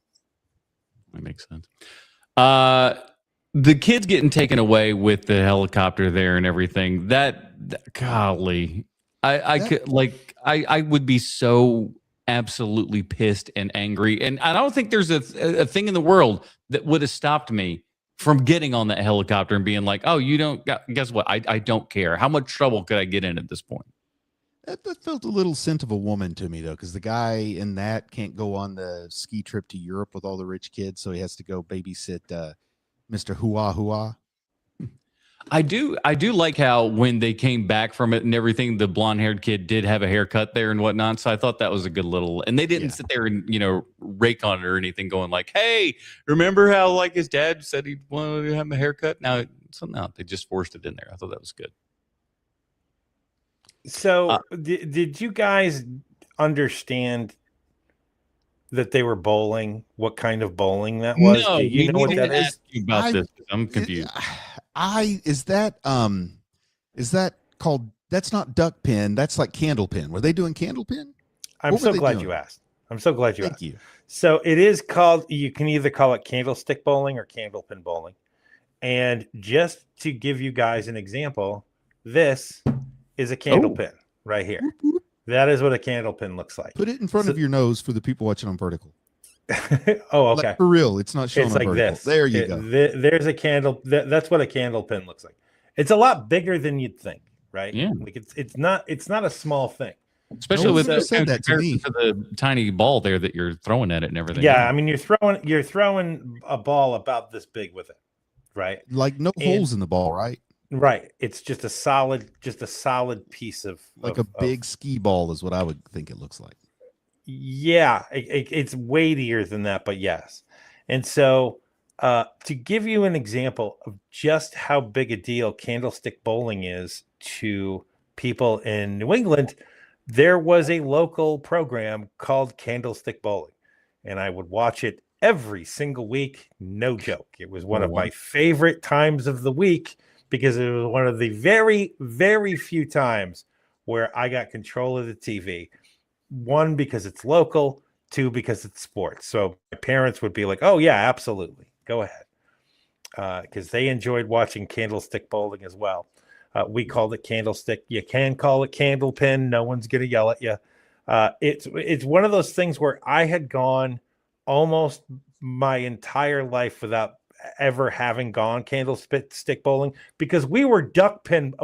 That makes sense. The kids getting taken away with the helicopter there and everything. That golly, I would be so absolutely pissed and angry. And I don't think there's a thing in the world that would have stopped me from getting on that helicopter and being like, oh, you don't, guess what? I don't care. How much trouble could I get in at this point? That felt a little scent of a woman to me, though, because the guy in that can't go on the ski trip to Europe with all the rich kids, so he has to go babysit Mr. Hua Hua. I do like how when they came back from it and everything, the blonde-haired kid did have a haircut there and whatnot. So I thought that was a good little, and they didn't sit there and, rake on it or anything going like, hey, remember how like his dad said he wanted to have a haircut? No, they just forced it in there. I thought that was good. So did you guys understand that they were bowling? What kind of bowling that was? No, do you know what that is? About this, I'm confused. Is that called? That's not duck pin. That's like candle pin. Were they doing candle pin? I'm so glad you asked. Thank you. So it is called. You can either call it candlestick bowling or candle pin bowling. And just to give you guys an example, this is a candle pin right here. That is what a candle pin looks like. Put it in front of your nose for the people watching on vertical. Oh, okay. Like for real, it's not showing. It's on like vertical. this. There you go. There's a candle. That's what a candle pin looks like. It's a lot bigger than you'd think, right? Yeah. Like it's not a small thing. Especially with said that to me. To the tiny ball there that you're throwing at it and everything. Yeah, I mean you're throwing a ball about this big with it, right? Like no holes in the ball, right? Right. It's just a solid piece of like a big ski ball is what I would think it looks like. Yeah, it's weightier than that, but yes. And so to give you an example of just how big a deal candlestick bowling is to people in New England, there was a local program called Candlestick Bowling, and I would watch it every single week. No joke. It was one of my favorite times of the week because it was one of the very, very few times where I got control of the TV. One, because it's local. Two, because it's sports. So my parents would be like, oh, yeah, absolutely. Go ahead. Because they enjoyed watching candlestick bowling as well. We called it candlestick. You can call it candle pin. No one's going to yell at you. It's one of those things where I had gone almost my entire life without ever having gone candlestick bowling because we were a duck pin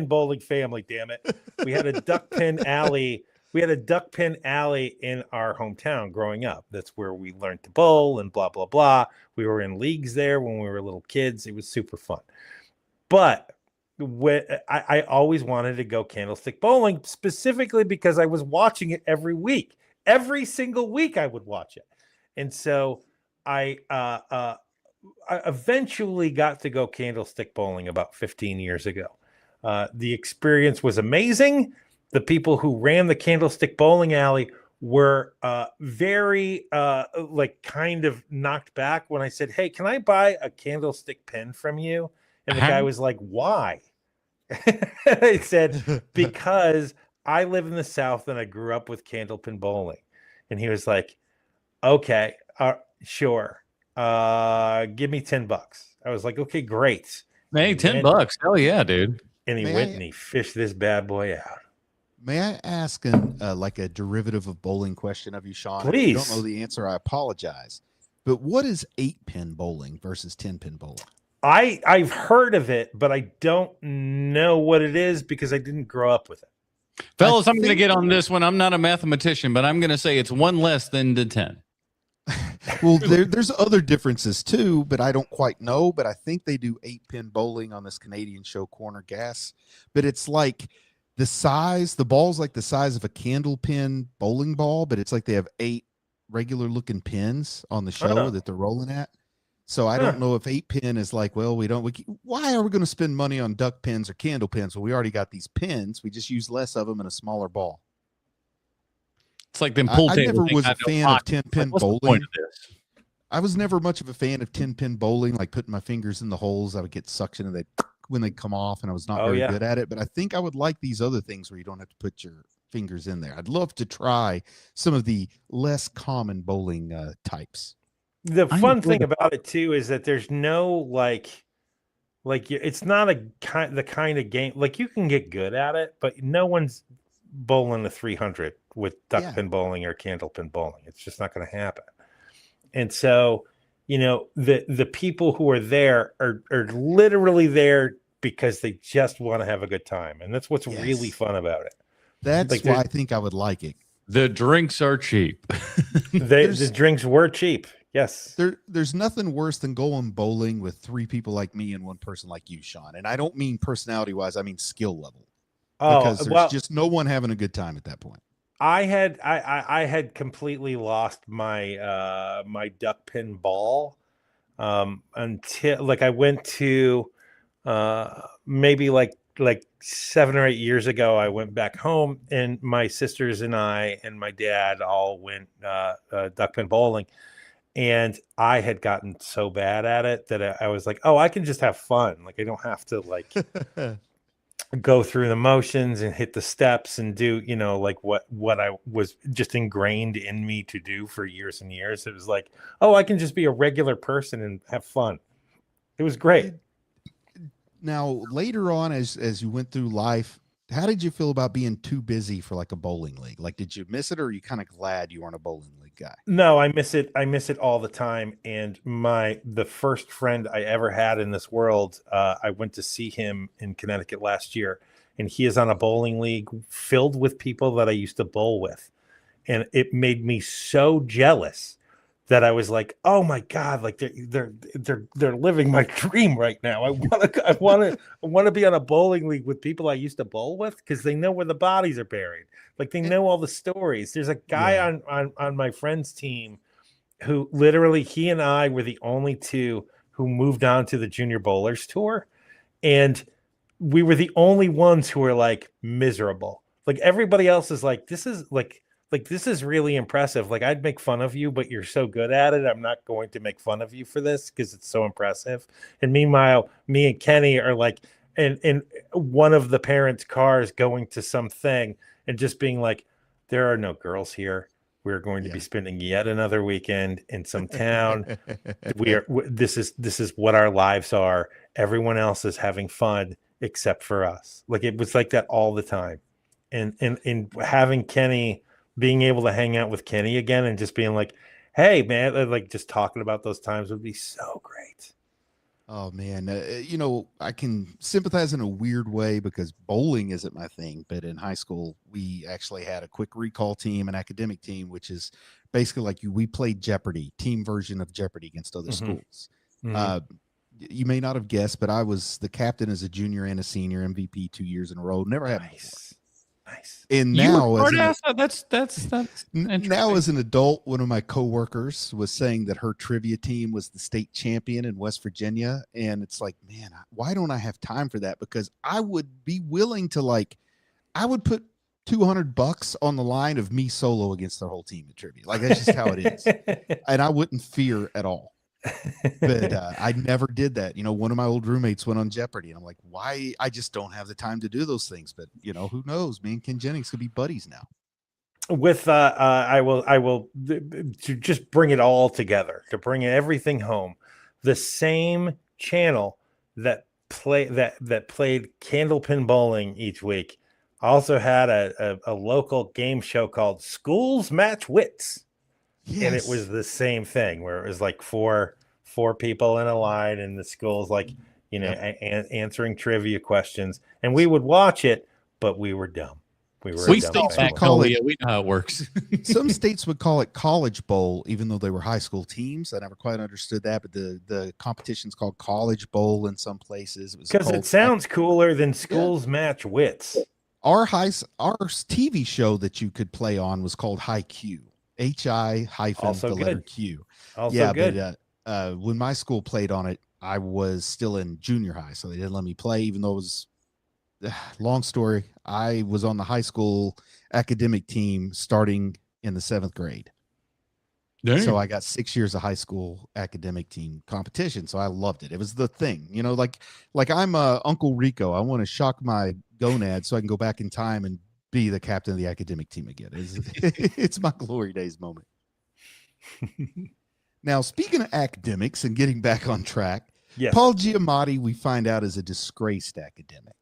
bowling family. Damn it. We had a duck pin alley. We had a duck pin alley in our hometown growing up. That's where we learned to bowl and blah, blah, blah. We were in leagues there when we were little kids. It was super fun. But I always wanted to go candlestick bowling specifically because I was watching it every week. Every single week I would watch it. And so I eventually got to go candlestick bowling about 15 years ago. The experience was amazing. The people who ran the candlestick bowling alley were very like kind of knocked back when I said, "Hey, can I buy a candlestick pin from you?" And the guy was like, "Why?" I said, "Because I live in the South and I grew up with candlepin bowling." And he was like, "Okay, sure. Give me $10." I was like, "Okay, great." Hey, $10. Hell yeah, dude. And he went and he fished this bad boy out. May I ask like a derivative of bowling question of you, Sean? Please. If you don't know the answer, I apologize. But what is 8-pin bowling versus 10-pin bowling? I've heard of it, but I don't know what it is because I didn't grow up with it. Fellas, I'm going to get on this one. I'm not a mathematician, but I'm going to say it's one less than the 10. Well, there's other differences too, but I don't quite know. But I think they do 8-pin bowling on this Canadian show, Corner Gas. But it's like the ball's like the size of a candle pin bowling ball, but it's like they have 8 regular looking pins on the show that they're rolling at. So I don't know if 8-pin is like, well, why are we going to spend money on duck pins or candle pins? Well, we already got these pins. We just use less of them in a smaller ball. It's like them pool I tables. never was a fan of 10-pin What's the bowling. point of this? I was never much of a fan of 10-pin bowling, like putting my fingers in the holes. I would get suction and when they come off, and I was not very good at it. But I think I would like these other things where you don't have to put your fingers in there. I'd love to try some of the less common bowling types. The fun thing about it too is that there's no like it's not the kind of game like you can get good at it, but no one's bowling a 300 with duck pin bowling or candle pin bowling. It's just not going to happen. And so, the people who are there are literally there because they just want to have a good time, and that's what's really fun about it. That's like, why I think I would like it. The drinks are cheap. The drinks were cheap. Yes. There's nothing worse than going bowling with 3 people like me and 1 person like you, Sean. And I don't mean personality wise, I mean skill level. Because there's just no one having a good time at that point. I had completely lost my my duck pin ball until like I went to maybe like 7 or 8 years ago. I went back home and my sisters and I and my dad all went duck pin bowling, and I had gotten so bad at it that I was like, oh, I can just have fun. Like I don't have to like go through the motions and hit the steps and do, like what I was just ingrained in me to do for years and years. It was like, oh, I can just be a regular person and have fun. It was great. Now, later on, as you went through life, how did you feel about being too busy for like a bowling league? Like, did you miss it, or are you kind of glad you weren't a bowling league guy? No, I miss it. I miss it all the time. And the first friend I ever had in this world, I went to see him in Connecticut last year, and he is on a bowling league filled with people that I used to bowl with. And it made me so jealous that I was like, oh my God, like they're living my dream right now. I want to be on a bowling league with people I used to bowl with, because they know where the bodies are buried. Like they know all the stories. There's a guy on my friend's team who literally, he and I were the only 2 who moved on to the Junior Bowlers Tour. And we were the only ones who were like miserable. Like everybody else is like, this is this is really impressive. Like I'd make fun of you, but you're so good at it. I'm not going to make fun of you for this because it's so impressive. And meanwhile, me and Kenny are like in one of the parents' cars going to something and just being like, there are no girls here. We're going to be spending yet another weekend in some town. This is what our lives are. Everyone else is having fun except for us. Like it was like that all the time. And having Kenny, being able to hang out with Kenny again and just being like, hey man, like just talking about those times would be so great. Oh man. I can sympathize in a weird way because bowling isn't my thing, but in high school, we actually had a quick recall team, an academic team, which is basically like we played Jeopardy, team version of Jeopardy against other schools. You may not have guessed, but I was the captain as a junior and a senior, MVP 2 years in a row. Never had Nice. And now, that's now as an adult, one of my coworkers was saying that her trivia team was the state champion in West Virginia, and it's like, man, why don't I have time for that? Because I would be willing to I would put $200 on the line of me solo against the whole team at trivia. Like, that's just how it is. And I wouldn't fear at all. But I never did that. You know, one of my old roommates went on Jeopardy, and I'm like, why? I just don't have the time to do those things. But, you know, who knows? Me and Ken Jennings could be buddies now. With I will to just bring it all together, to bring everything home. The same channel that played Candlepin Bowling each week also had a local game show called Schools Match Wits. Yes. And it was the same thing where it was like four people in a line, and the school's like, you know, answering trivia questions, and we would watch it, but we were dumb. We still call it. We know how it works. Some states would call it College Bowl, even though they were high school teams. I never quite understood that, but the competition's called College Bowl in some places. Because it sounds cooler than Schools Match Wits. Our TV show that you could play on was called High Q. Q. Also good. But when my school played on it, I was still in junior high, so they didn't let me play, even though it was long story. I was on the high school academic team starting in the 7th grade. Dang. So I got 6 years of high school academic team competition. So I loved it. It was the thing, you know, like I'm Uncle Rico. I want to shock my gonads so I can go back in time and be the captain of the academic team again. It's my glory days moment. Now, speaking of academics and getting back on track, yes. Paul Giamatti, we find out, is a disgraced academic.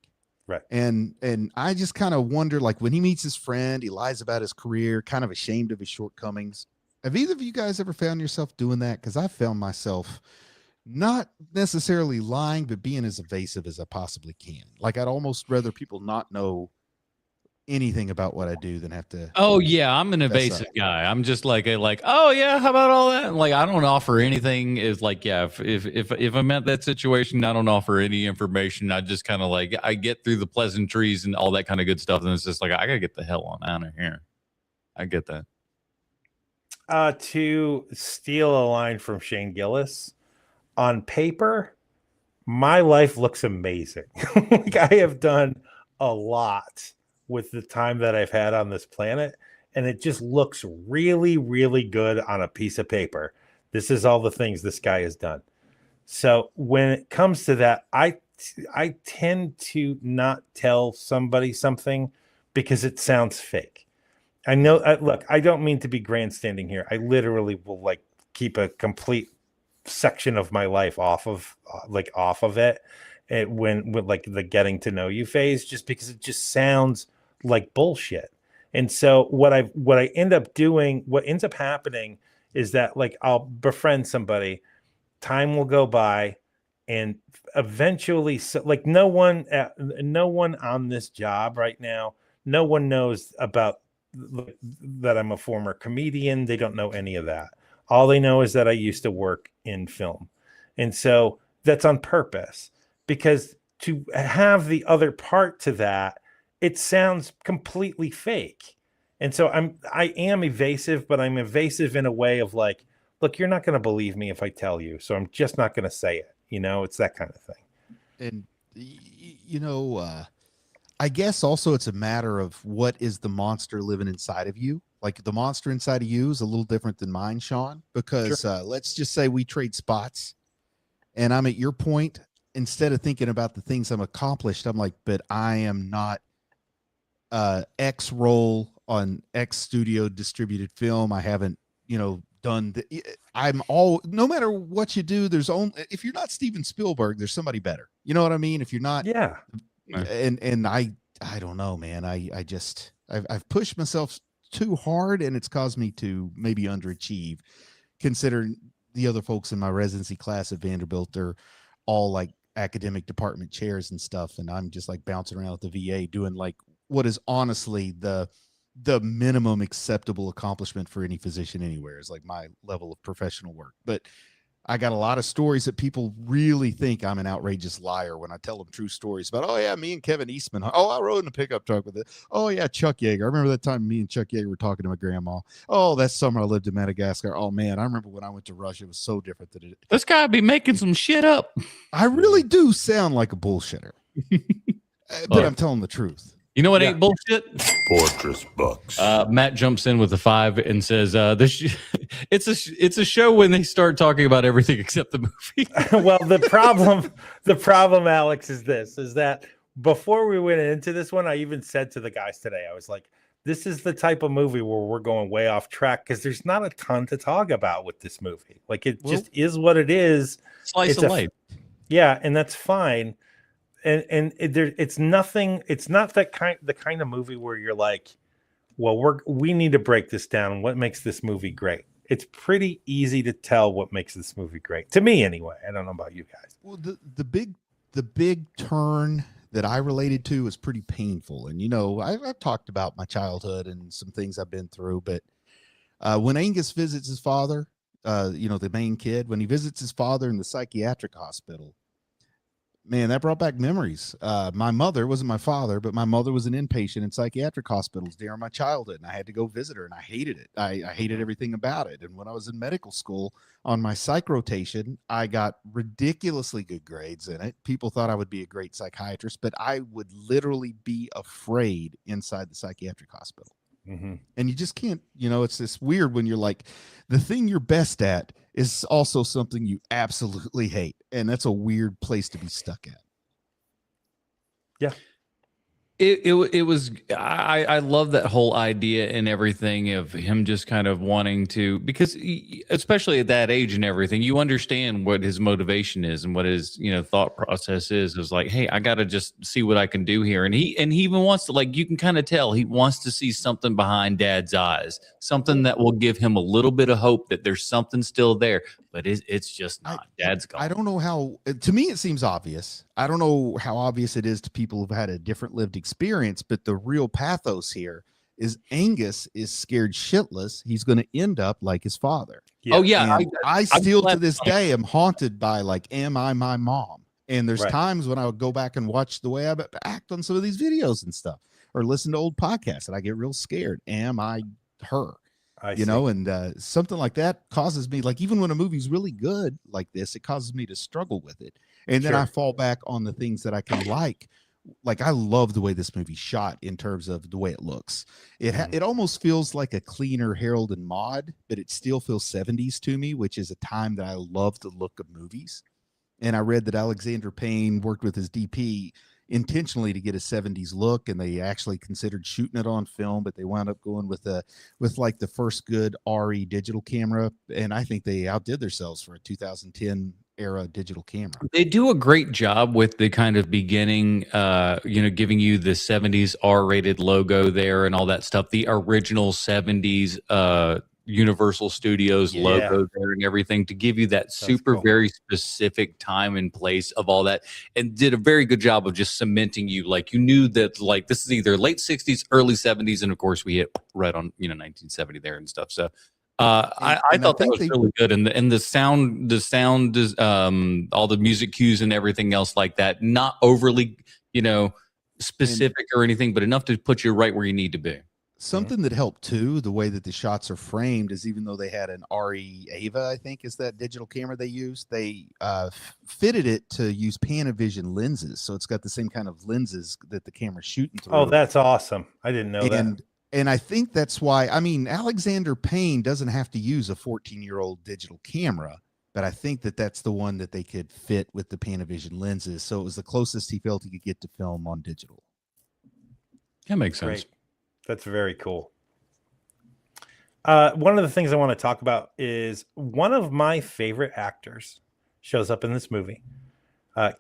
Right. And I just kind of wonder, like, when he meets his friend, he lies about his career, kind of ashamed of his shortcomings. Have either of you guys ever found yourself doing that? Because I found myself not necessarily lying, but being as evasive as I possibly can. Like, I'd almost rather people not know anything about what I do than have to. Oh yeah, I'm an evasive guy. I'm just like oh yeah, how about all that? And like, I don't offer anything. Is like, yeah, if I'm at that situation, I don't offer any information. I just kind of like, I get through the pleasantries and all that kind of good stuff, and it's just like, I gotta get the hell on out of here. I get that. To steal a line from Shane Gillis, on paper, my life looks amazing. Like, I have done a lot with the time that I've had on this planet, and it just looks really, really good on a piece of paper. This is all the things this guy has done. So when it comes to that, I tend to not tell somebody something because it sounds fake. I know, look, I don't mean to be grandstanding here. I literally will like keep a complete section of my life off of it, when with like the getting to know you phase, just because it just sounds like bullshit. And so what I end up doing, what ends up happening is that, like, I'll befriend somebody, time will go by, and eventually, so like, no one on this job right now, no one knows about that I'm a former comedian. They don't know any of that. All they know is that I used to work in film. And so that's on purpose, because to have the other part to that, it sounds completely fake. And so I am evasive, but I'm evasive in a way of like, look, you're not going to believe me if I tell you, so I'm just not going to say it. You know, it's that kind of thing. And, you know, I guess also it's a matter of what is the monster living inside of you. Like, the monster inside of you is a little different than mine, Sean, because Sure. Let's just say we trade spots and I'm at your point. Instead of thinking about the things I'm accomplished, I'm like, but I am not X role on X studio distributed film. I haven't, you know, done no matter what you do, there's only, if you're not Steven Spielberg, there's somebody better. You know what I mean? If you're not, yeah. And I don't know, man. I've pushed myself too hard, and it's caused me to maybe underachieve, considering the other folks in my residency class at Vanderbilt are all like academic department chairs and stuff, and I'm just like bouncing around at the VA doing like what is honestly the minimum acceptable accomplishment for any physician anywhere, is like my level of professional work. But I got a lot of stories that people really think I'm an outrageous liar when I tell them true stories about, oh yeah, me and Kevin Eastman. Oh, I rode in a pickup truck with it. Oh yeah, Chuck Yeager. I remember that time me and Chuck Yeager were talking to my grandma. Oh, that summer I lived in Madagascar. Oh man, I remember when I went to Russia, it was so different than it. This guy be making some shit up. I really do sound like a bullshitter. But I'm telling the truth. You know what Yeah. ain't bullshit? Fortress Bucks. Matt jumps in with a 5 and says, it's a show when they start talking about everything except the movie. Well, the problem, Alex, is that before we went into this one, I even said to the guys today, I was like, this is the type of movie where we're going way off track because there's not a ton to talk about with this movie. Like it just is what it is. Slice It's of life. Yeah, and that's fine. And it's nothing. It's not the kind of movie where you're like, well, we need to break this down. What makes this movie great? It's pretty easy to tell what makes this movie great to me, anyway. I don't know about you guys. Well, the big turn that I related to was pretty painful, and I've talked about my childhood and some things I've been through. But when Angus visits his father, the main kid, when he visits his father in the psychiatric hospital. Man, that brought back memories. My mother wasn't my father, but my mother was an inpatient in psychiatric hospitals during my childhood, and I had to go visit her, and I hated it. I hated everything about it. And when I was in medical school on my psych rotation, I got ridiculously good grades in it. People thought I would be a great psychiatrist, but I would literally be afraid inside the psychiatric hospital. Mm-hmm. And you just can't, it's this weird when you're like, the thing you're best at is also something you absolutely hate. And that's a weird place to be stuck at. Yeah. It was I love that whole idea and everything of him just kind of wanting to, because especially at that age and everything, you understand what his motivation is and what his thought process is like, hey, I gotta just see what I can do here. And he even wants to, like, you can kind of tell he wants to see something behind Dad's eyes, something that will give him a little bit of hope that there's something still there, but it's just not. Dad's gone. I don't know how, to me it seems obvious. I don't know how obvious it is to people who've had a different lived experience, but the real pathos here is Angus is scared shitless he's going to end up like his father. Yeah. Oh yeah, I still to this day am haunted by, like, am I my mom? And there's times when I would go back and watch the way I act on some of these videos and stuff, or listen to old podcasts, and I get real scared. Am I her? And something like that causes me, like, even when a movie's really good like this, it causes me to struggle with it. And then I fall back on the things that I can like I love the way this movie's shot in terms of the way it looks. It almost feels like a cleaner Harold and Maude, but it still feels 70s to me, which is a time that I love the look of movies. And I read that Alexander Payne worked with his DP intentionally to get a 70s look, and they actually considered shooting it on film, but they wound up going with like the first good RE digital camera, and I think they outdid themselves for a 2010 era digital camera. They do a great job with the kind of beginning, giving you the 70s R-rated logo there and all that stuff, the original 70s Universal Studios logo there and everything, to give you that very specific time and place of all that, and did a very good job of just cementing you, like, you knew that, like, this is either late 60s, early 70s, and of course we hit right on 1970 there and stuff. So I thought that was really good, and the sound is all the music cues and everything else like that, not overly specific or anything, but enough to put you right where you need to be. Something that helped too, the way that the shots are framed, is even though they had an RE Ava, I think is that digital camera they used, they fitted it to use Panavision lenses, so it's got the same kind of lenses that the camera's shooting through. Oh, that's awesome! I didn't know that. And I think that's why, Alexander Payne doesn't have to use a 14-year-old digital camera, but I think that's the one that they could fit with the Panavision lenses. So it was the closest he felt he could get to film on digital. That makes sense. Great. That's very cool. One of the things I want to talk about is one of my favorite actors shows up in this movie,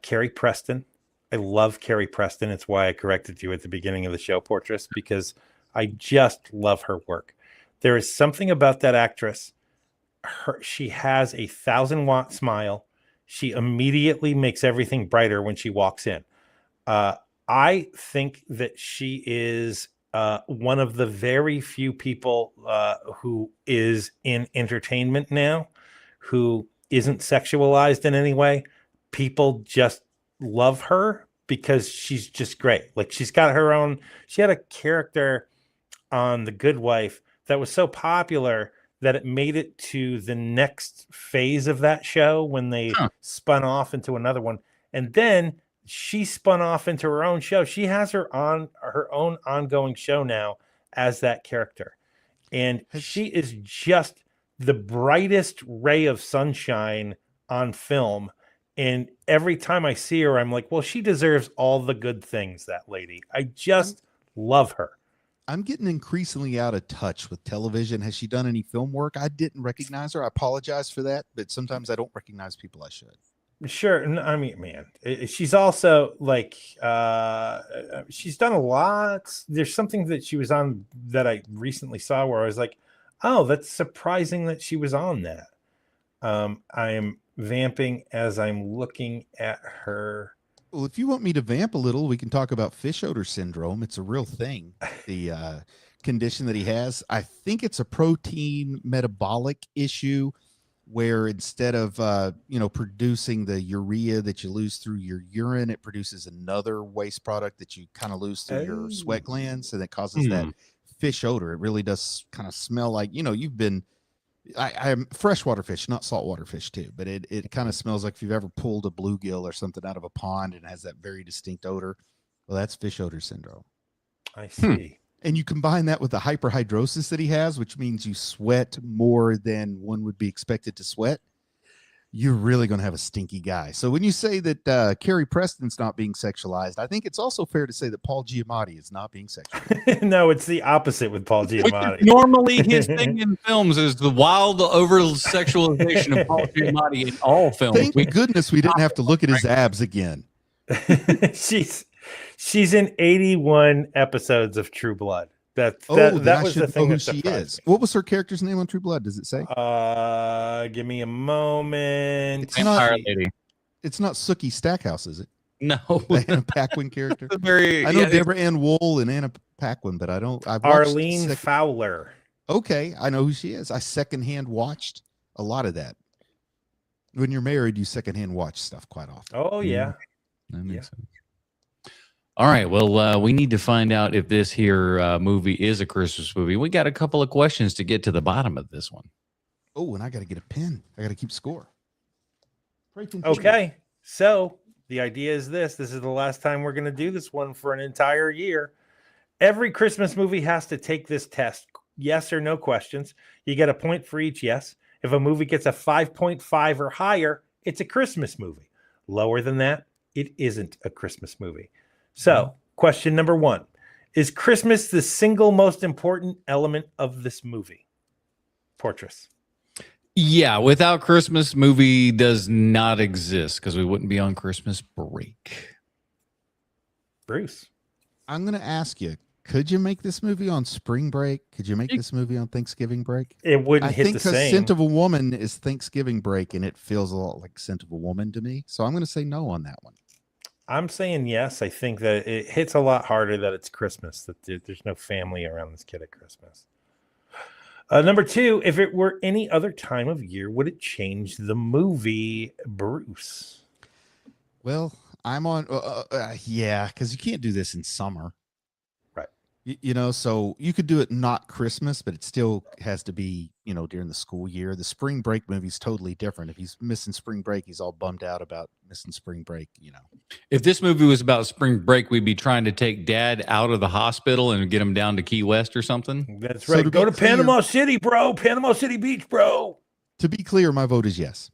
Carrie Preston. I love Carrie Preston. It's why I corrected you at the beginning of the show, Portress, because I just love her work. There is something about that actress. She has a 1,000-watt smile. She immediately makes everything brighter when she walks in. I think that she is one of the very few people who is in entertainment now who isn't sexualized in any way. People just love her because she's just great. Like, she's got her own, she had a character on The Good Wife that was so popular that it made it to the next phase of that show when they spun off into another one. And then she spun off into her own show. She has her own ongoing show now as that character. And she is just the brightest ray of sunshine on film. And every time I see her, I'm like, well, she deserves all the good things, that lady. I just love her. I'm getting increasingly out of touch with television. Has she done any film work? I didn't recognize her. I apologize for that, but sometimes I don't recognize people I should. Sure. I mean, man, she's also like, she's done a lot. There's something that she was on that I recently saw where I was like, oh, that's surprising that she was on that. I am vamping as I'm looking at her. Well, if you want me to vamp a little, we can talk about fish odor syndrome. It's a real thing. The condition that he has, I think it's a protein metabolic issue where instead of, producing the urea that you lose through your urine, it produces another waste product that you kind of lose through your sweat glands. And it causes that fish odor. It really does kind of smell like, you've been, I'm freshwater fish, not saltwater fish too, but it kind of smells like if you've ever pulled a bluegill or something out of a pond and has that very distinct odor. Well, that's fish odor syndrome. I see. And you combine that with the hyperhidrosis that he has, which means you sweat more than one would be expected to sweat. You're really going to have a stinky guy. So when you say that Carrie Preston's not being sexualized, I think it's also fair to say that Paul Giamatti is not being sexualized. No, it's the opposite with Paul Giamatti. Normally, his thing in films is the wild over sexualization of Paul Giamatti in all films. Thank goodness we didn't have to look at his abs again. She's in 81 episodes of True Blood. That was the thing that she is. What was her character's name on True Blood? Does it say? Give me a moment. It's not Sookie Stackhouse, is it? No, the Anna Paquin character. I know Deborah Ann Wool and Anna Paquin, but I don't. Arlene Fowler. Okay, I know who she is. I secondhand watched a lot of that. When you're married, you secondhand watch stuff quite often. Oh yeah, that makes sense. All right. Well, we need to find out if this here movie is a Christmas movie. We got a couple of questions to get to the bottom of this one. Oh, and I got to get a pen. I got to keep score. Okay. So the idea is this. This is the last time we're going to do this one for an entire year. Every Christmas movie has to take this test. Yes or no questions. You get a point for each yes. If a movie gets a 5.5 or higher, it's a Christmas movie. Lower than that, it isn't a Christmas movie. So, question number 1. Is Christmas the single most important element of this movie? Portress. Yeah, without Christmas, movie does not exist because we wouldn't be on Christmas break. Bruce. I'm going to ask you, could you make this movie on spring break? Could you make this movie on Thanksgiving break? It wouldn't hit the same. I think Scent of a Woman is Thanksgiving break, and it feels a lot like Scent of a Woman to me. So I'm going to say no on that one. I'm saying yes. I think that it hits a lot harder that it's Christmas, that there's no family around this kid at Christmas. Number 2, if it were any other time of year, would it change the movie, Bruce? Well, I'm on, yeah, because you can't do this in summer. Right. So you could do it not Christmas, but it still has to be, during the school year. The spring break movie's totally different. If he's missing spring break, he's all bummed out about missing spring break, If this movie was about spring break, we'd be trying to take dad out of the hospital and get him down to Key West or something. That's right. So go to Panama City, bro. Panama City Beach, bro. To be clear, my vote is yes.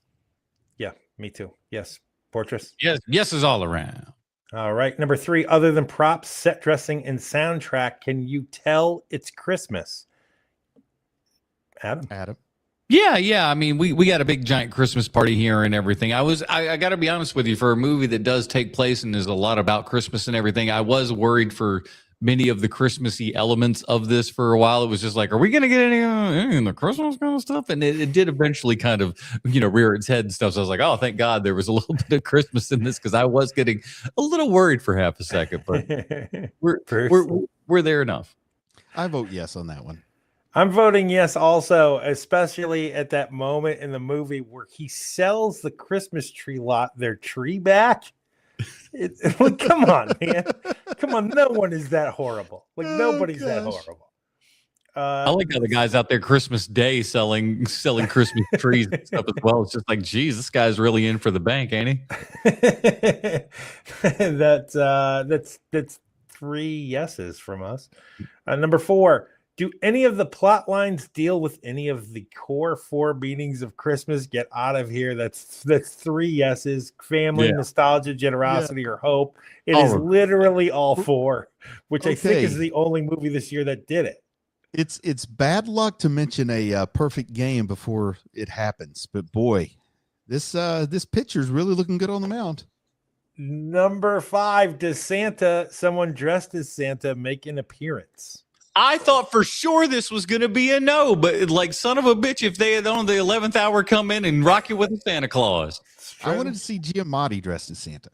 Yeah, me too. Yes. Portress? Yes is all around. All right. Number 3, other than props, set dressing, and soundtrack, can you tell it's Christmas? Adam. Yeah. I mean, we got a big giant Christmas party here and everything. I got to be honest with you, for a movie that does take place and is a lot about Christmas and everything, I was worried for many of the Christmassy elements of this for a while. It was just like, are we going to get any in the Christmas kind of stuff? And it did eventually kind of, rear its head and stuff. So I was like, oh, thank God there was a little bit of Christmas in this, because I was getting a little worried for half a second, but we're there enough. I vote yes on that one. I'm voting yes also, especially at that moment in the movie where he sells the Christmas tree lot their tree back. Come on, man. Come on. No one is that horrible. Nobody's that horrible. I like how the guys out there Christmas Day selling Christmas trees and stuff as well. It's just like, geez, this guy's really in for the bank, ain't he? That's 3 yeses from us. Number 4. Do any of the plot lines deal with any of the core 4 meanings of Christmas? Get out of here. That's 3 yeses. Family, nostalgia, generosity, or hope. It is literally all 4, which I think is the only movie this year that did it. It's bad luck to mention a perfect game before it happens, but boy, this pitcher's really looking good on the mound. Number 5. Does someone dressed as Santa, make an appearance? I thought for sure this was going to be a no, but like, son of a bitch, if they had on the 11th hour come in and rock you with a Santa Claus. I wanted to see Giamatti dressed as Santa.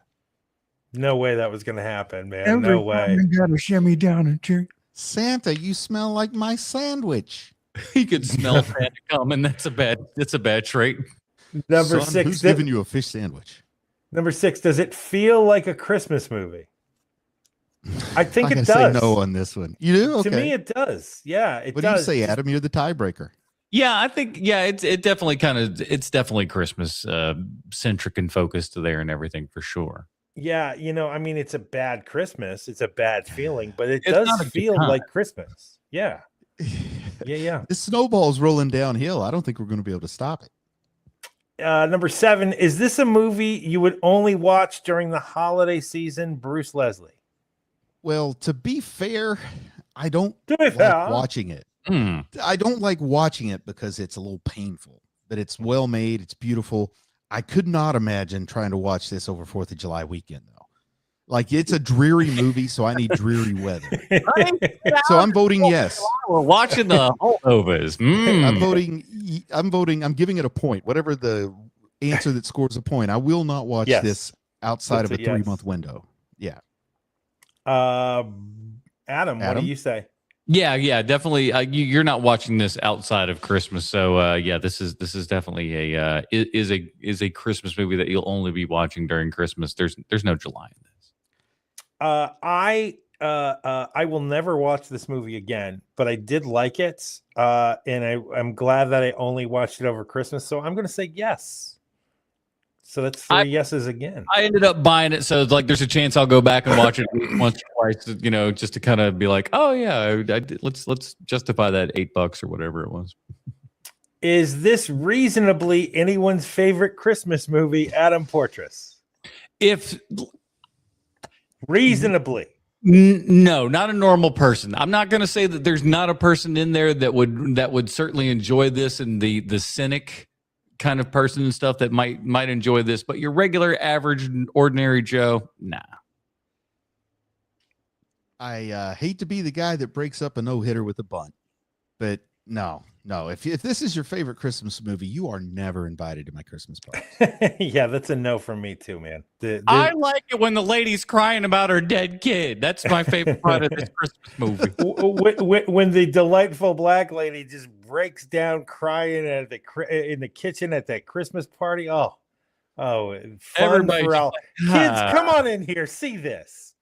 No way that was going to happen, man. No way. You got to shimmy down a tree. Santa, you smell like my sandwich. He could smell Santa coming. That's a bad trait. Number Son, 6. Who's giving you a fish sandwich? Number 6. Does it feel like a Christmas movie? I think it does. Say no on this one. You do? Okay. To me, it does. Yeah, it what does. do you say, Adam? You're the tiebreaker. Yeah, I think it definitely it's definitely Christmas centric and focused there and everything for sure. Yeah, I mean, it's a bad Christmas. It's a bad feeling, but it does feel like Christmas. Yeah. Yeah. This snowball's rolling downhill. I don't think we're going to be able to stop it. Number 7. Is this a movie you would only watch during the holiday season? Bruce Leslie. Well, to be fair, I don't like watching it. I don't like watching it because it's a little painful, but it's well made. It's beautiful. I could not imagine trying to watch this over 4th of July weekend, though. Like, it's a dreary movie, so I need dreary weather. So I'm voting yes. We're watching the Holdovers. I'm giving it a point. Whatever the answer that scores a point, I will not watch this outside of a 3-month window. Yeah. Adam, what do you say? Yeah, definitely. You're not watching this outside of Christmas, so this is definitely a Christmas movie that you'll only be watching during Christmas. There's no July in this. I will never watch this movie again, but I did like it, and I'm glad that I only watched it over Christmas. So I'm going to say yes. So that's 3 yeses again. I ended up buying it, so it's like there's a chance I'll go back and watch it once or twice, just to kind of be like, oh yeah, let's justify that $8 or whatever it was. Is this reasonably anyone's favorite Christmas movie, Adam Portress? If reasonably. No, not a normal person. I'm not going to say that there's not a person in there that would certainly enjoy this, and the cynic kind of person and stuff that might enjoy this, but your regular, average, ordinary Joe, nah. I hate to be the guy that breaks up a no-hitter with a bunt, but no. If this is your favorite Christmas movie, you are never invited to my Christmas party. Yeah, that's a no from me too, man. I like it when the lady's crying about her dead kid. That's my favorite part of this Christmas movie. When the delightful black lady just breaks down crying in the kitchen at that Christmas party. Oh, fun everybody for all kids. Come on in here, see this.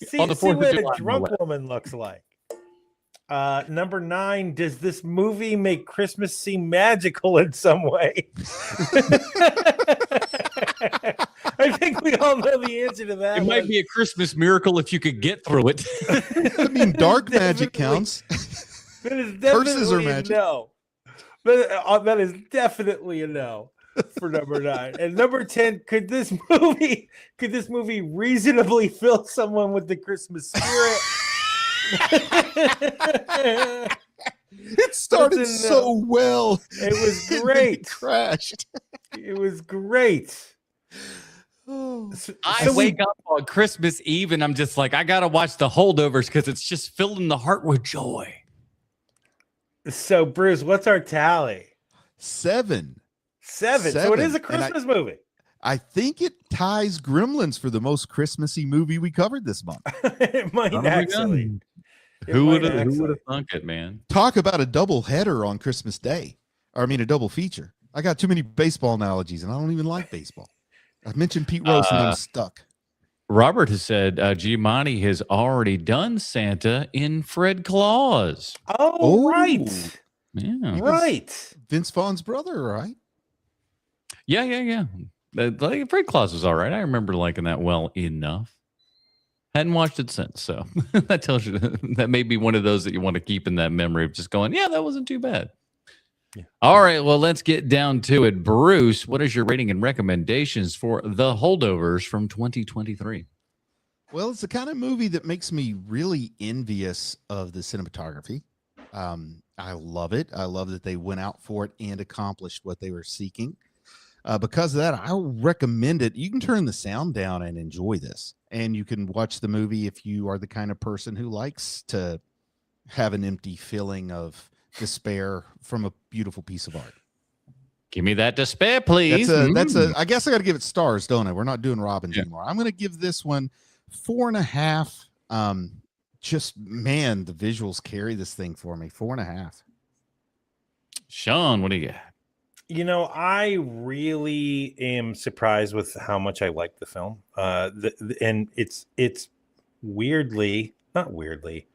See what a drunk woman looks like. Number 9, does this movie make Christmas seem magical in some way? I think we all know the answer to that. It might be a Christmas miracle if you could get through it. I mean, dark magic counts. That is definitely a no. That is definitely a no for number 9. And number 10, could this movie reasonably fill someone with the Christmas spirit? It started so well. It was great. It crashed. It was great. I wake up on Christmas Eve and I'm just like, I gotta watch the Holdovers because it's just filling the heart with joy. So, Bruce, what's our tally? 7. 7. So it is a Christmas movie. I think it ties Gremlins for the most Christmassy movie we covered this month. It might actually. Who would have thunk it, man? Talk about a double header on Christmas Day. A double feature. I got too many baseball analogies, and I don't even like baseball. I mentioned Pete Rose, and I'm stuck. Robert has said Giamatti has already done Santa in Fred Claus. Oh, right. Yeah. Right. Vince Vaughn's brother, right? Yeah. Like, Fred Claus was all right. I remember liking that well enough. Hadn't watched it since, so that tells you that may be one of those that you want to keep in that memory of just going, yeah, that wasn't too bad. Yeah. All right, well, let's get down to it. Bruce, what is your rating and recommendations for The Holdovers from 2023? Well, it's the kind of movie that makes me really envious of the cinematography. I love it. I love that they went out for it and accomplished what they were seeking. Because of that, I recommend it. You can turn the sound down and enjoy this. And you can watch the movie if you are the kind of person who likes to have an empty feeling of despair from a beautiful piece of art. Give me that despair, please. I guess I got to give it stars, don't I? We're not doing Robin anymore. I'm going to give this one 4.5. Just, man, the visuals carry this thing for me. 4.5. Sean, what do you got? You know, I really am surprised with how much I like the film. And it's weirdly, not weirdly,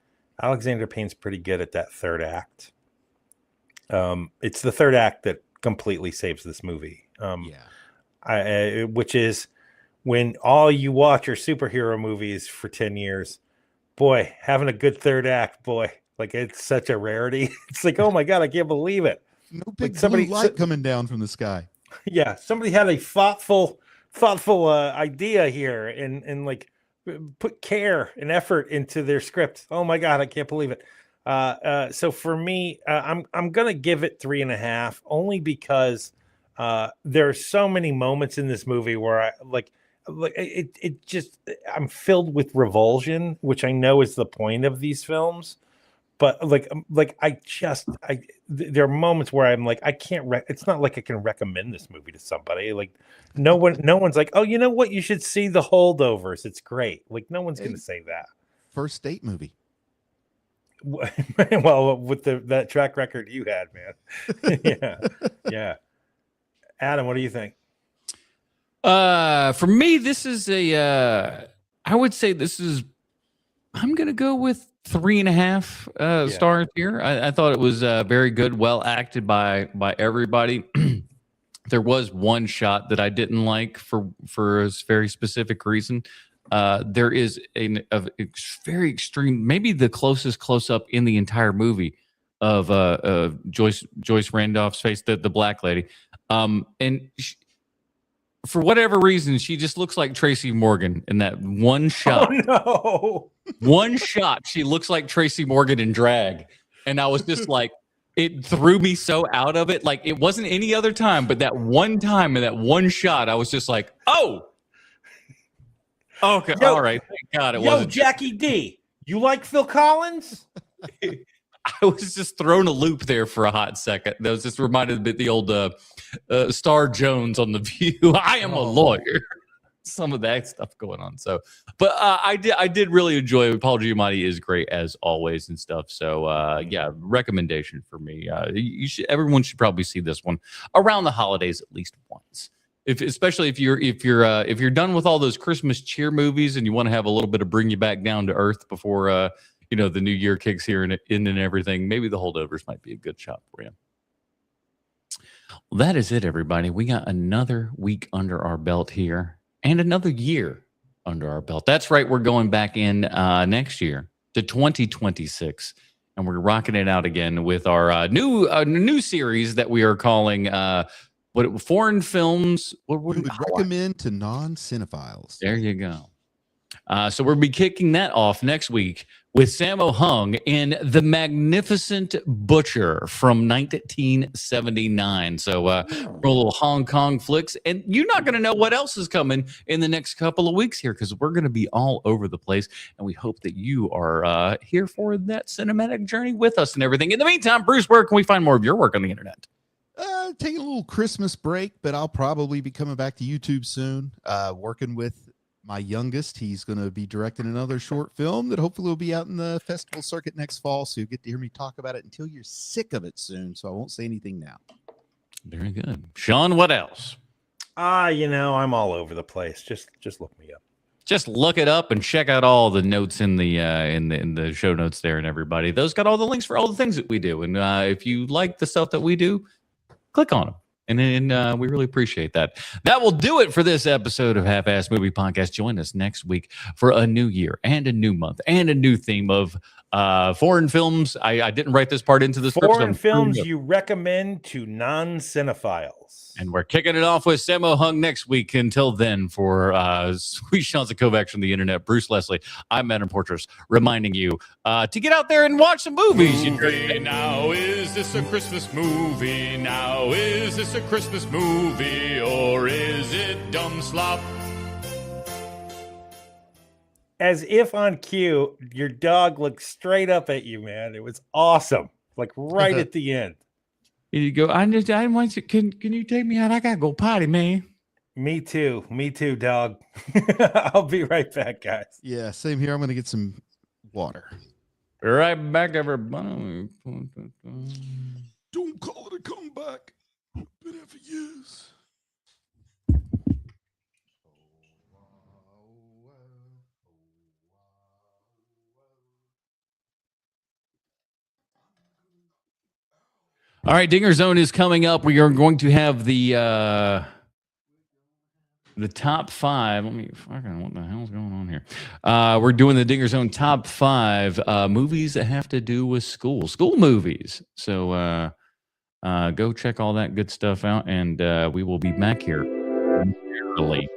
Alexander Payne's pretty good at that third act. It's the third act that completely saves this movie. Which is when all you watch are superhero movies for 10 years. Boy, having a good third act, boy, like it's such a rarity. It's like, oh my God, I can't believe it. No big blue light coming down from the sky. Yeah, somebody had a thoughtful idea here and like put care and effort into their script. Oh my God, I can't believe it. So for me, I'm gonna give it 3.5, only because there are so many moments in this movie where I like it just I'm filled with revulsion, which I know is the point of these films. But there are moments where I'm like, I can't. It's not like I can recommend this movie to somebody. Like, no one's like, oh, you know what? You should see The Holdovers. It's great. Like, no one's going to say that. First date movie. Well, with that track record you had, man. yeah. Adam, what do you think? For me, this is I would say this is. I'm gonna go with 3.5 stars here. I thought it was very good, well acted by everybody. There was one shot that I didn't like for a very specific reason. There is a very extreme, maybe the closest close up in the entire movie of Joyce Randolph's face, the black lady, and for whatever reason, she just looks like Tracy Morgan in that one shot. Oh no. One shot, she looks like Tracy Morgan in drag. And I was just like, it threw me so out of it. Like, it wasn't any other time, but that one time in that one shot, I was just like, oh. Okay, all right. Thank God it wasn't. Jackie D, you like Phil Collins? I was just thrown a loop there for a hot second. That was just reminded of the old Star Jones on The View. I am a lawyer. Some of that stuff going on. So, but I did really enjoy it. Paul Giamatti is great as always and stuff. So yeah, recommendation for me. Everyone should probably see this one around the holidays at least once. Especially if you're done with all those Christmas cheer movies and you want to have a little bit of bring you back down to earth before the new year kicks here and everything, maybe The Holdovers might be a good shot for you. Well, that is it, everybody. We got another week under our belt here and another year under our belt. That's right. We're going back in next year to 2026, and we're rocking it out again with our new series that we are calling foreign films. What we would recommend to non-cinephiles. There you go. So we'll be kicking that off next week with Sammo Hung in The Magnificent Butcher from 1979. So a little Hong Kong flicks. And you're not going to know what else is coming in the next couple of weeks here because we're going to be all over the place. And we hope that you are here for that cinematic journey with us and everything. In the meantime, Bruce, where can we find more of your work on the internet? Taking a little Christmas break, but I'll probably be coming back to YouTube soon, working with my youngest. He's going to be directing another short film that hopefully will be out in the festival circuit next fall. So you'll get to hear me talk about it until you're sick of it soon. So I won't say anything now. Very good. Sean, what else? I'm all over the place. Just look me up. Just look it up and check out all the notes in the show notes there, and everybody. Those got all the links for all the things that we do. And if you like the stuff that we do, click on them. And we really appreciate that. That will do it for this episode of Half-Ass Movie Podcast. Join us next week for a new year and a new month and a new theme of foreign films. I didn't write this part into the script. Foreign films you recommend to non-cinephiles. And we're kicking it off with Sammo Hung next week. Until then, for Sweet Sean Kovacs from the internet, Bruce Leslie, I'm Adam Portress, reminding you to get out there and watch some movies. Movie now, is this a Christmas movie? Now, is this a Christmas movie? Or is it dumb slop? As if on cue, your dog looked straight up at you, man. It was awesome. Like right at the end. You go, I want you, can you take me out? I gotta go potty, man. Me too, dog. I'll be right back, guys. Yeah, same here. I'm gonna get some water. Right back, everybody. Don't call it a comeback. Been here for years. All right, Dinger Zone is coming up. We are going to have the top 5. Let me fucking, what the hell's going on here? We're doing the Dinger Zone top 5 movies that have to do with school movies. So go check all that good stuff out, and we will be back here early.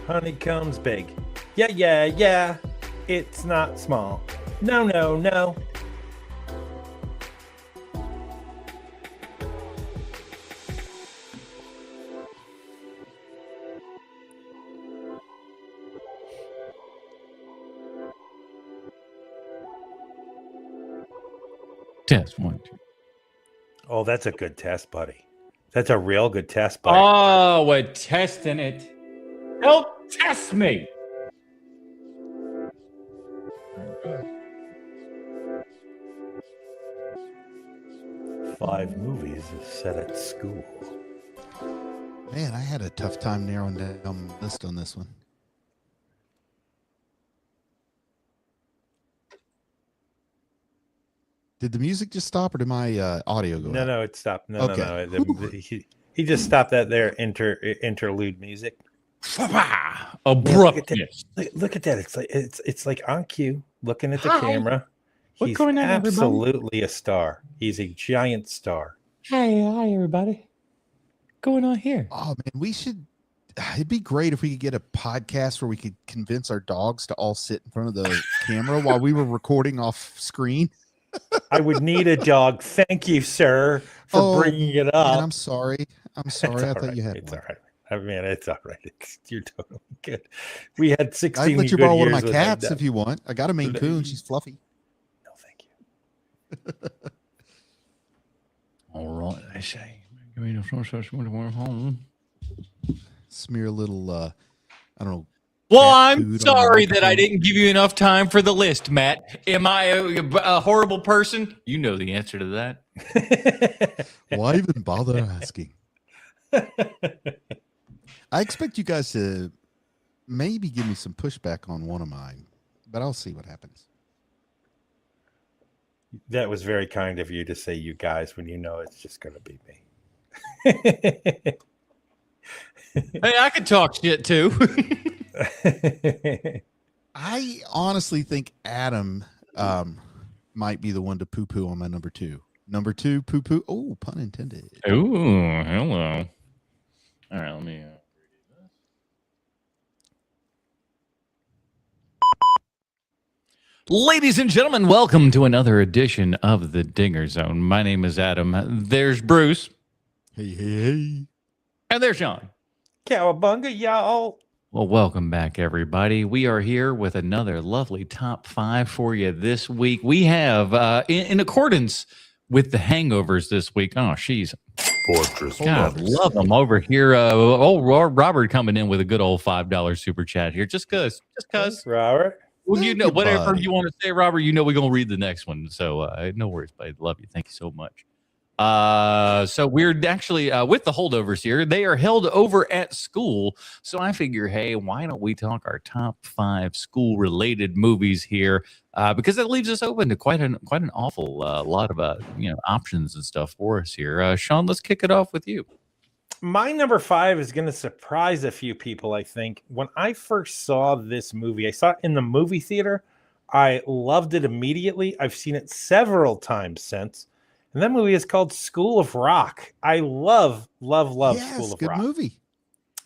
Honeycomb's big. Yeah, yeah, yeah. It's not small. No, no, no. Test 1, 2. Oh, that's a good test, buddy. That's a real good test, buddy. Oh, we're testing it. Help test me. 5 movies is set at school. Man, I had a tough time narrowing down the list on this one. Did the music just stop, or did my audio go out? No, it stopped. No, Okay. no. He just stopped that there interlude music. Abruptness. Look at that. It's like on cue, looking at the Hi. camera. What's He's going on, everybody? absolutely a star. He's a giant star. Hi, everybody. What's going on here? Oh man, we should. It'd be great if we could get a podcast where we could convince our dogs to all sit in front of the camera while we were recording off screen. I would need a dog. Thank you, sir, for bringing it up. Man, I'm sorry. I'm sorry. I thought you had It's one. all right. I mean, it's all right. You're totally good. We had 16 I'd let you good borrow one of my years with cats that. if you want. I got a Maine Coon. She's fluffy. No, thank you. All right, I say. Give me the first home. Smear a little, I don't know. Well, cat I'm food on the sorry that I microphone. didn't give you enough time for the list, Matt. Am I a horrible person? You know the answer to that. Why even bother asking? I expect you guys to maybe give me some pushback on one of mine, but I'll see what happens. That was very kind of you to say you guys when you know it's just going to be me. Hey, I can talk shit too. I honestly think Adam might be the one to poo-poo on my number 2. Number 2, poo-poo. Oh, pun intended. Ooh, hello. All right, let me. Ladies and gentlemen, welcome to another edition of the Dinger Zone. My name is Adam. There's Bruce. Hey. And there's Sean. Cowabunga, y'all. Well, welcome back, everybody. We are here with another lovely top 5 for you this week. We have, in accordance with the hangovers this week. Oh, she's Fortress. God, love them over here. Robert coming in with a good old $5 super chat here, just cause. Robert. Well, you know, Thank you, whatever buddy. you want to say, Robert. You know, we're gonna read the next one. So no worries, buddy. Love you. Thank you so much. So we're actually with the holdovers here. They are held over at school. So I figure, hey, why don't we talk our top 5 school related movies here? Because that leaves us open to quite an awful lot of options and stuff for us here. Sean, let's kick it off with you. My number 5 is going to surprise a few people, I think. When I first saw this movie, I saw it in the movie theater. I loved it immediately. I've seen it several times since. And that movie is called School of Rock. I love Yes, School of good Rock. movie.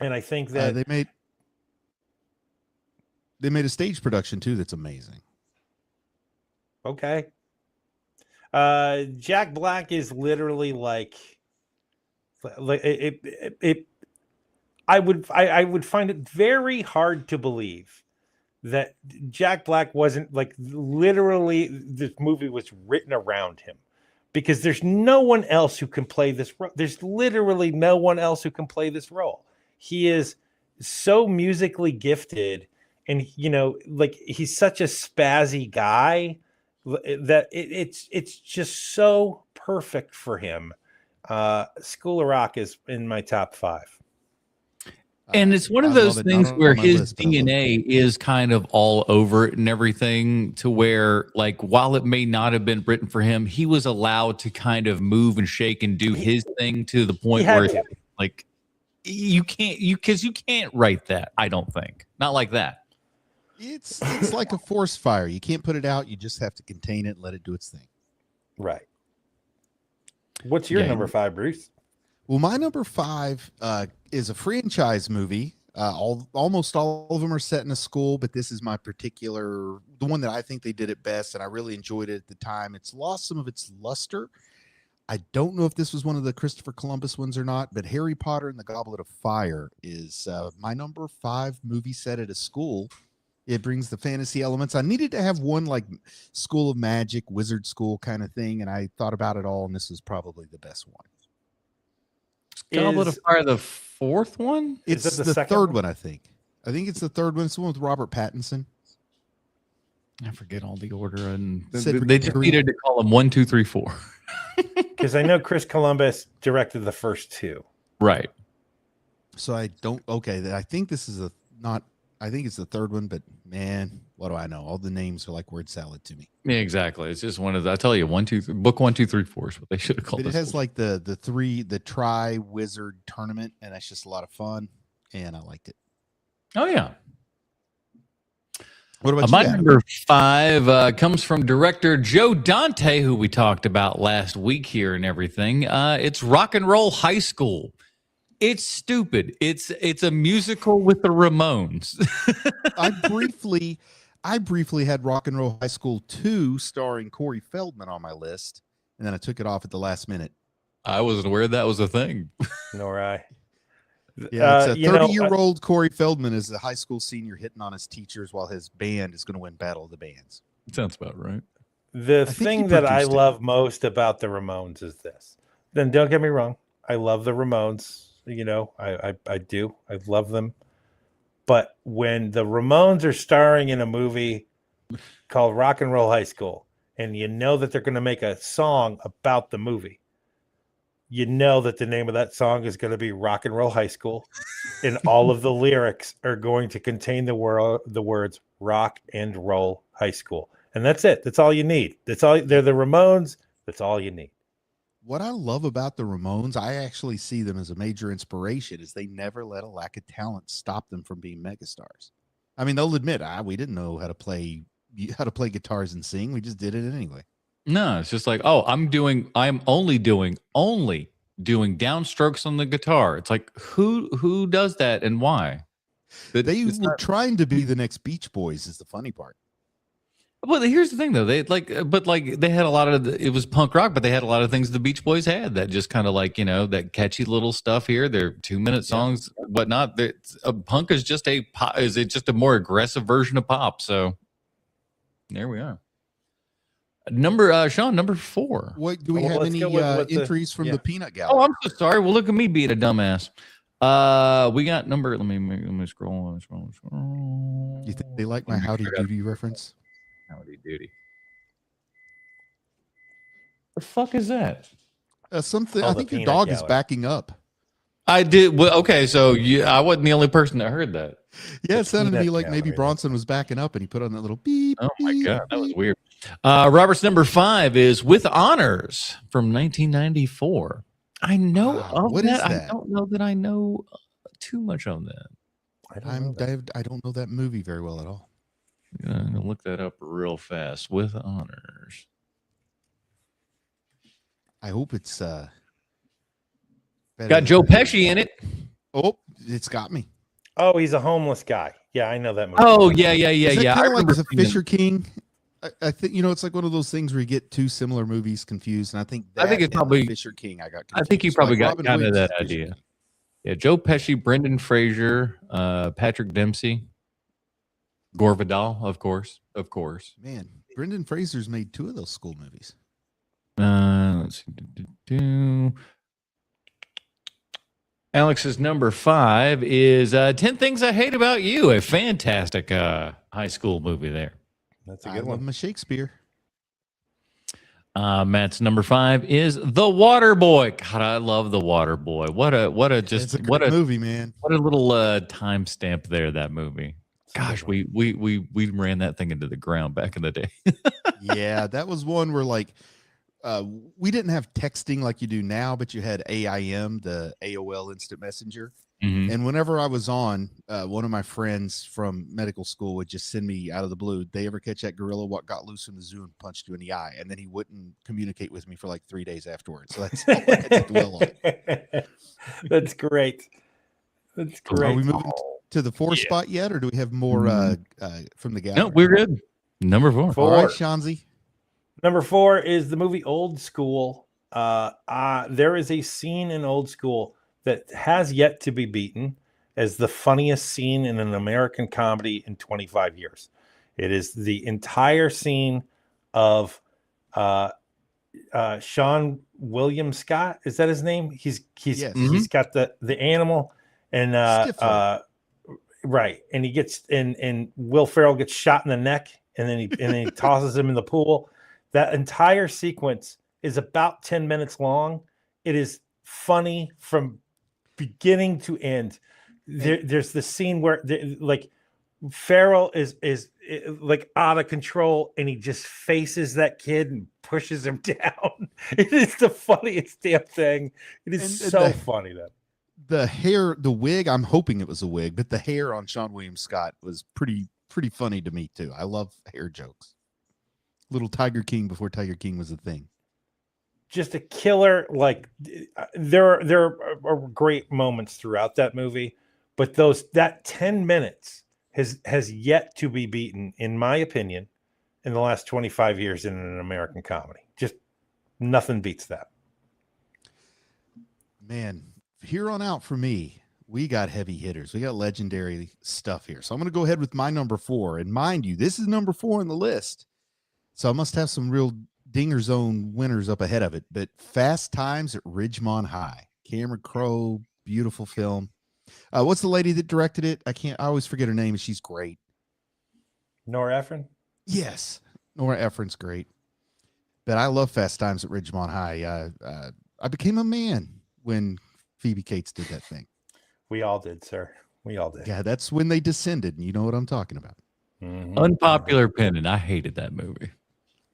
And I think that they made a stage production too that's amazing. okay. Jack Black is literally like it. I would find it very hard to believe that Jack Black wasn't like literally this movie was written around him, because there's no one else who can play this role. There's literally no one else who can play this role. He is so musically gifted, and like he's such a spazzy guy that it's just so perfect for him. School of Rock is in my top 5. And it's one of I those love it. things Not on where my his list, but I love it. DNA is kind of all over it and everything, to where, like, while it may not have been written for him, he was allowed to kind of move and shake and do his thing to the point had where, to. like, you can't write that. I don't think. Not like that. It's like a force fire. You can't put it out. You just have to contain it and let it do its thing. Right. What's your Yeah. number 5, Bruce? Well, my number 5 is a franchise movie Almost all of them are set in a school, but this is the one that I think they did it best, and I really enjoyed it at the time. It's lost some of its luster. I don't know if this was one of the Christopher Columbus ones or not, but Harry Potter and the Goblet of Fire is my number 5 movie set at a school. It brings the fantasy elements. I needed to have one like School of Magic, Wizard School kind of thing, and I thought about it all, and this is probably the best one. Goblet of Fire, the 4th one? It's Is it the second third one? one, I think. I think it's the third one. It's the one with Robert Pattinson. I forget all the order, and Cedric they just Diggory. needed to call them 1, 2, 3, 4. Because I know Chris Columbus directed the first 2. Right. So I don't. Okay, I think this is not. I think it's the third one, but man, what do I know? All the names are like word salad to me. Yeah, exactly. It's just one of the, I tell you, 1, 2, 3, book 1, 2, 3, 4 is what they should have called But it this has one. like the Tri Wizard tournament, and that's just a lot of fun, and I liked it. Oh yeah. What about My you, Adam? number 5 comes from director Joe Dante, who we talked about last week here and everything. It's Rock and Roll High School. It's stupid. It's a musical with the Ramones. I briefly had Rock and Roll High School 2 starring Corey Feldman on my list, and then I took it off at the last minute. I wasn't aware that was a thing. Nor I. Yeah, it's a you know, 30-year-old Corey Feldman is a high school senior hitting on his teachers while his band is going to win Battle of the Bands. Sounds about right. The think thing he that I produced it. love most about the Ramones is this. Then don't get me wrong. I love the Ramones. You know, I do. I love them. But when the Ramones are starring in a movie called Rock and Roll High School, and you know that they're going to make a song about the movie, you know that the name of that song is going to be Rock and Roll High School, and all of the lyrics are going to contain the words Rock and Roll High School. And that's it. That's all you need. That's all. They're the Ramones. That's all you need. What I love about the Ramones, I actually see them as a major inspiration, is they never let a lack of talent stop them from being megastars. I mean, they'll admit, we didn't know how to play guitars and sing. We just did it anyway. No, it's just like, oh, I'm only doing downstrokes on the guitar. It's like, who does that and why? They were trying to be the next Beach Boys is the funny part. Well, here's the thing though. They they had a lot of it was punk rock, but they had a lot of things the Beach Boys had that just kind of like, that catchy little stuff here. They're 2-minute songs, whatnot. Punk is just a more aggressive version of pop. So there we are. Sean, number 4. What do we Well, have let's any go with entries from yeah. the Peanut Gallery? Oh, I'm so sorry. Well, look at me being a dumbass. We got number. Let me scroll. You think they like my Howdy Doody reference? Howdy doody. The fuck is that? Something. Oh, I the think your Peanut dog is Gallery. backing up. I did. Well, okay, so I wasn't the only person that heard that. Yeah, The it sounded to me Peanut like maybe Gallery. Bronson was backing up and he put on that little beep. Oh my beep, god, that was beep. weird. Robert's number 5 is With Honors from 1994. I know Wow, of what is that. I that? don't know that I know too much on that. I don't know that movie very well at all. I'm gonna look that up real fast. With Honors. I hope it's better Got than Joe that. Pesci in it. Oh, it's got me. Oh, he's a homeless guy. Yeah, I know that movie. Oh yeah. Is that I kind of like remember the seeing it. Fisher King? I think it's like one of those things where you get two similar movies confused, and I think I think that it's and probably- Fisher King. I got. I think you confused. probably Like got Robin kind of Williams that is Fisher idea. King. Yeah, Joe Pesci, Brendan Fraser, Patrick Dempsey, Gore Vidal, of course. Man, Brendan Fraser's made 2 of those school movies. Let's see. Alex's number 5 is 10 Things I Hate About You, a fantastic high school movie there. That's a I good love one. my Shakespeare. Matt's number 5 is The Water Boy. God, I love The Water Boy. What a It's a great movie, man. what a little timestamp there, that movie. Gosh, we ran that thing into the ground back in the day. Yeah, that was one where like we didn't have texting like you do now, but you had AIM, the AOL Instant Messenger. Mhm. And whenever I was on, one of my friends from medical school would just send me out of the blue. They ever catch that gorilla what got loose in the zoo and punched you in the eye? And then he wouldn't communicate with me for like 3 days afterwards. So that's all I had to dwell on. That's great. That's Are great. we moving to the 4 Yeah. spot yet, or do we have more from the gallery? No, we're good. Number 4. Four. All right, Shanzi. Number 4 is the movie Old School. There is a scene in Old School that has yet to be beaten as the funniest scene in an American comedy in 25 years. It is the entire scene of Sean William Scott. Is that his name? He's Yes. he's got the animal and Stifler. right, and he gets and Will Ferrell gets shot in the neck, and then he tosses him in the pool. That entire sequence is about 10 minutes long. It is funny from beginning to end. There's the scene where like Farrell is like out of control, and he just faces that kid and pushes him down. It is the funniest damn thing. It is so funny that the hair, the wig. I'm hoping it was a wig, but the hair on Sean William Scott was pretty funny to me too. I love hair jokes. Little Tiger King before Tiger King was a thing. Just a killer. Like there are great moments throughout that movie, but that 10 minutes has yet to be beaten, in my opinion, in the last 25 years in an American comedy. Just nothing beats that. Man, here on out for me, we got heavy hitters. We got legendary stuff here. So I'm going to go ahead with my number 4. And mind you, this is number 4 on the list. So I must have some real Dinger Zone winners up ahead of it. But Fast Times at Ridgemont High. Cameron Crowe, beautiful film. What's the lady that directed it? I always forget her name, and she's great. Nora Ephron? Yes. Nora Ephron's great. But I love Fast Times at Ridgemont High. I became a man when Phoebe Cates did that thing. We all did, sir. We all did. Yeah, that's when they descended, and you know what I'm talking about. Mm-hmm. Unpopular opinion. I hated that movie.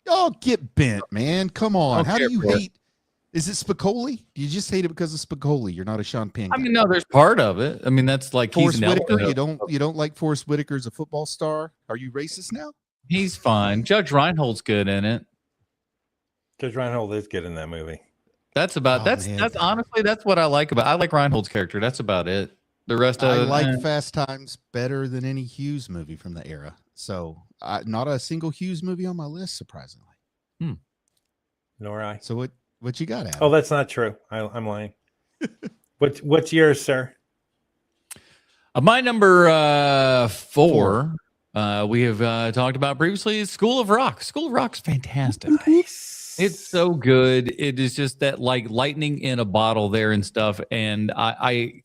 Oh, get bent, man. Come on. Okay, How do you bro. hate? Is it Spicoli? Do you just hate it because of Spicoli? You're not a Sean Penn guy. I mean, no, there's part of it. I mean, that's like Forrest he's an Whitaker. element of- You don't like Forrest Whitaker as a football star? Are you racist now? He's fine. Judge Reinhold's good in it. Judge Reinhold is good in that movie. That's about Oh, that's man. that's honestly that's what I like about. I like Reinhold's character. That's about it. The rest of I it, like Fast Times better than any Hughes movie from the era. So not a single Hughes movie on my list, surprisingly. Nor I. So what you got, Adam? Oh, that's not true. I'm lying. What's yours, sir? My number 4, we have talked about previously, is School of Rock. School of Rock's fantastic. It's so good. It is just that like lightning in a bottle there and stuff. And I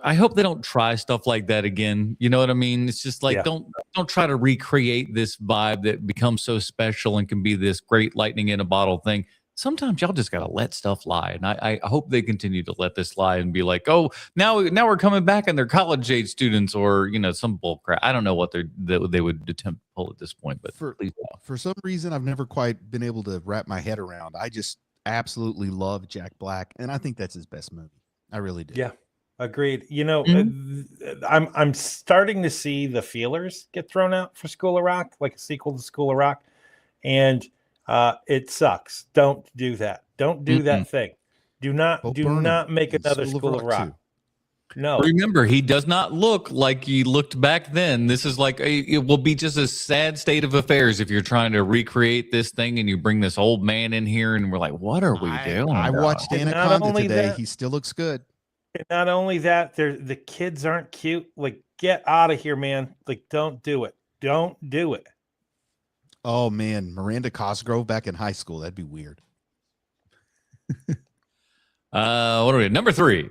hope they don't try stuff like that again. You know what I mean? It's just like don't try to recreate this vibe that becomes so special and can be this great lightning in a bottle thing. Sometimes y'all just gotta let stuff lie, and I hope they continue to let this lie and be like, oh, now we're coming back and they're college age students or some bull crap. I don't know what they would attempt to pull at this point, but please don't. For some reason, I've never quite been able to wrap my head around. I just absolutely love Jack Black, and I think that's his best movie. I really do. Yeah, agreed. I'm starting to see the feelers get thrown out for School of Rock, like a sequel to School of Rock, and it sucks. Don't do that. Don't do that thing. Do not make another School of Rock. No. Remember, he does not look like he looked back then. This is like it will be just a sad state of affairs if you're trying to recreate this thing and you bring this old man in here and we're like, what are we doing? I watched Anaconda today. He still looks good. And not only that, the kids aren't cute. Like, get out of here, man. Like, don't do it. Don't do it. Oh man, Miranda Cosgrove back in high school. That'd be weird. What are we at? Number 3.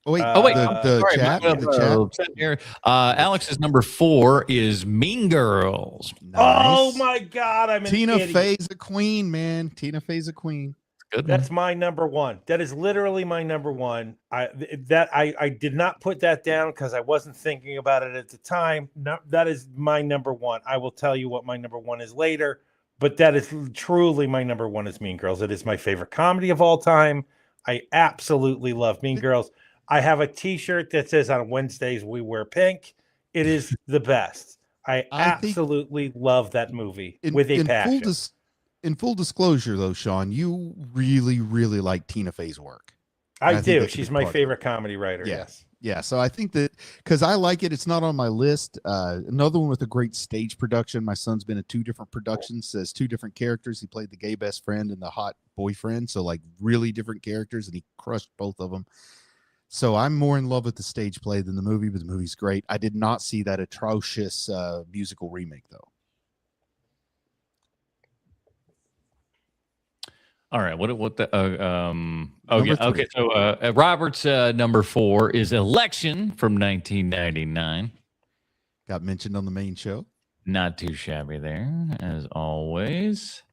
Oh wait, sorry, the chat. Here. Alex's number 4 is Mean Girls. Nice. Oh my God, I'm an Tina idiot. Fey's a queen, man. Tina Fey's a queen. Good one. That's my number 1. That is literally my number 1. I did not put that down because I wasn't thinking about it at the time. No, that is my number 1. I will tell you what my number 1 is later, but that is truly my number 1 is Mean Girls. It is my favorite comedy of all time. I absolutely love Mean Girls. I have a T-shirt that says on Wednesdays we wear pink. It is the best. I absolutely love that movie with a passion. In full disclosure, though, Sean, you really, really like Tina Fey's work. I think do. that's a She's big my part of it. favorite comedy writer. Yeah. Yes. Yeah, so I think that because I like it, it's not on my list. Another one with a great stage production. My son's been in 2 different productions, says 2 different characters. He played the gay best friend and the hot boyfriend, so like really different characters, and he crushed both of them. So I'm more in love with the stage play than the movie, but the movie's great. I did not see that atrocious musical remake though. All right. What the oh Number yeah. 3. Okay. So Robert's number 4 is Election from 1999. Got mentioned on the main show. Not Too shabby there, as always.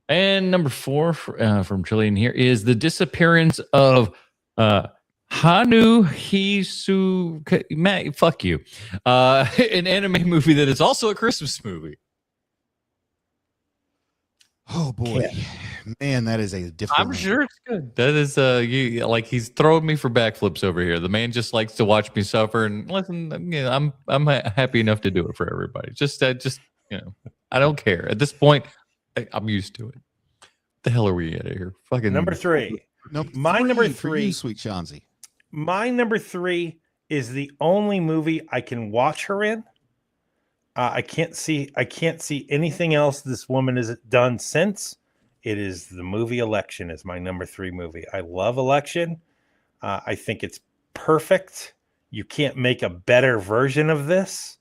And number 4 from Trillian here is The Disappearance of Hanu Hisu. Matt, fuck you. An anime movie that is also a Christmas movie. Oh boy, man, that is a difficult. I'm sure it's good. That is you like he's throwing me for backflips over here. The man just likes to watch me suffer, and listen, you know, I'm happy enough to do it for everybody. Just you know, I don't care at this point. I'm used to it. What the hell are we at here? Fucking Number 3. My number 3, sweet Shanzi. My number 3 is the only movie I can watch her in. I can't see anything else this woman has done since. It is the movie Election is my number 3 movie. I love Election. I think it's perfect. You can't make a better version of this.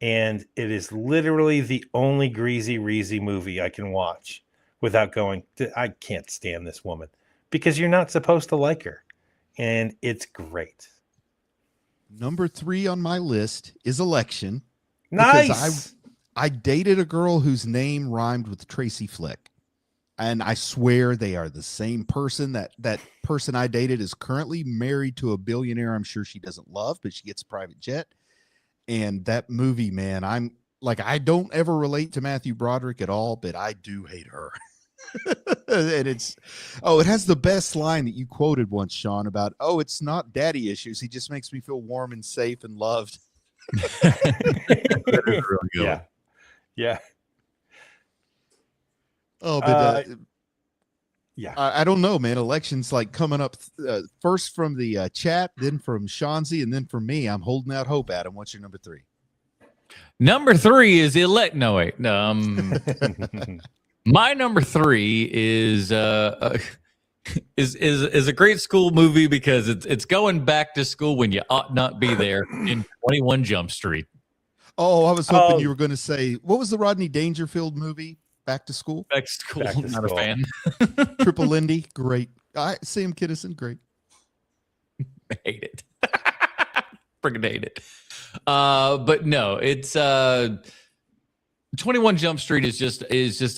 And it is literally the only greasy reezy movie I can watch without going, I can't stand this woman, because you're not supposed to like her. And it's great. Number 3 on my list is Election. Nice. I dated a girl whose name rhymed with Tracy Flick, and I swear they are the same person. That person I dated is currently married to a billionaire I'm sure she doesn't love, but she gets a private jet. And that movie, man, I'm like, I don't ever relate to Matthew Broderick at all, but I do hate her. And it has the best line that you quoted once, Sean, about, it's not daddy issues. He just makes me feel warm and safe and loved. Really good. Yeah. Oh, but yeah. I don't know, man. Elections like coming up first from the chat, then from Shanzi, and then from me. I'm holding out hope. Adam, what's your number 3? Number 3 is No, wait. My number 3 is a great school movie because it's going back to school when you ought not be there in 21 Jump Street. Oh, I was hoping you were going to say, what was the Rodney Dangerfield movie? Back to School? Back to School. Back to Not School. a fan. Triple Lindy, great. Sam Kinison, great. Hate it. Freaking hate it. But no, it's 21 Jump Street is just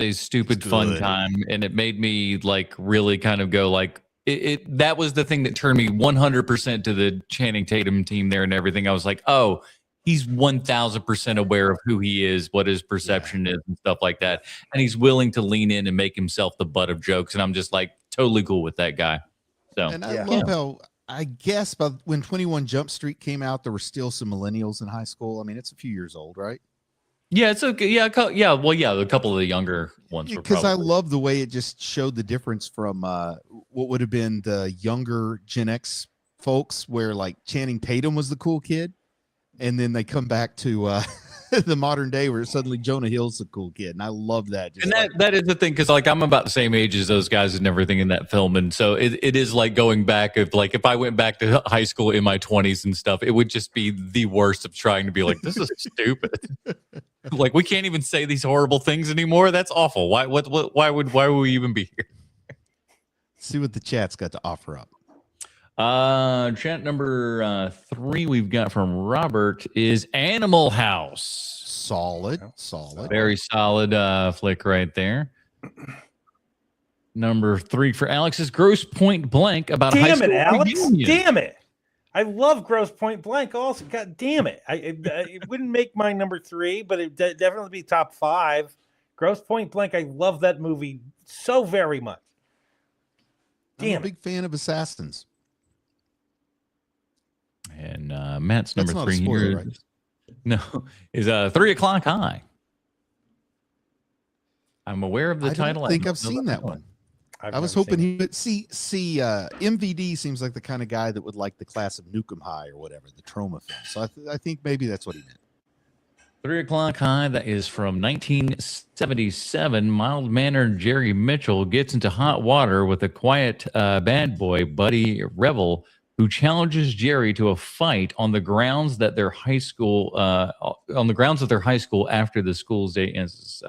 a stupid fun time, and it made me like really kind of go like it that was the thing that turned me 100% to the Channing Tatum team there and everything. I was like, oh, he's 1000% aware of who he is, what his perception is, and stuff like that, and he's willing to lean in and make himself the butt of jokes, and I'm just like totally cool with that guy. So, and I love how, I guess, when 21 Jump Street came out, there were still some millennials in high school. I mean, it's a few years old, right? Yeah, it's okay. Yeah, well, yeah, a couple of the younger ones. Because I love the way it just showed the difference from what would have been the younger Gen X folks, where like Channing Tatum was the cool kid, and then they come back to the modern day where suddenly Jonah Hill's the cool kid, and I love that. And that is the thing, because like I'm about the same age as those guys and everything in that film, and so it is like going back. If I went back to high school in my 20s and stuff, it would just be the worst of trying to be like, this is stupid. Like, we can't even say these horrible things anymore. That's awful. Why would we even be here? See what the chat's got to offer up. Chat number 3 we've got from Robert is Animal House. Solid. Very solid flick right there. Number 3 for Alex is Gross Point Blank about a high school Alex. reunion. Damn it. I love Gross Point Blank also. God damn it. It wouldn't make my number 3, but it definitely be top 5. Gross Point Blank. I love that movie so very much. I'm a big fan of Assassins. And Matt's number That's not 3 a spoiler, here. right? No, is 3 O'Clock High. I'm aware of the title. I think I've seen that one. I was hoping he would see. MVD seems like the kind of guy that would like the Class of Nukem High or whatever, the Trauma film. So I think maybe that's what he meant. 3 O'Clock High, that is from 1977. Mild-mannered Jerry Mitchell gets into hot water with a quiet bad boy, Buddy Revel, who challenges Jerry to a fight on the grounds that their high school after the school's day ends.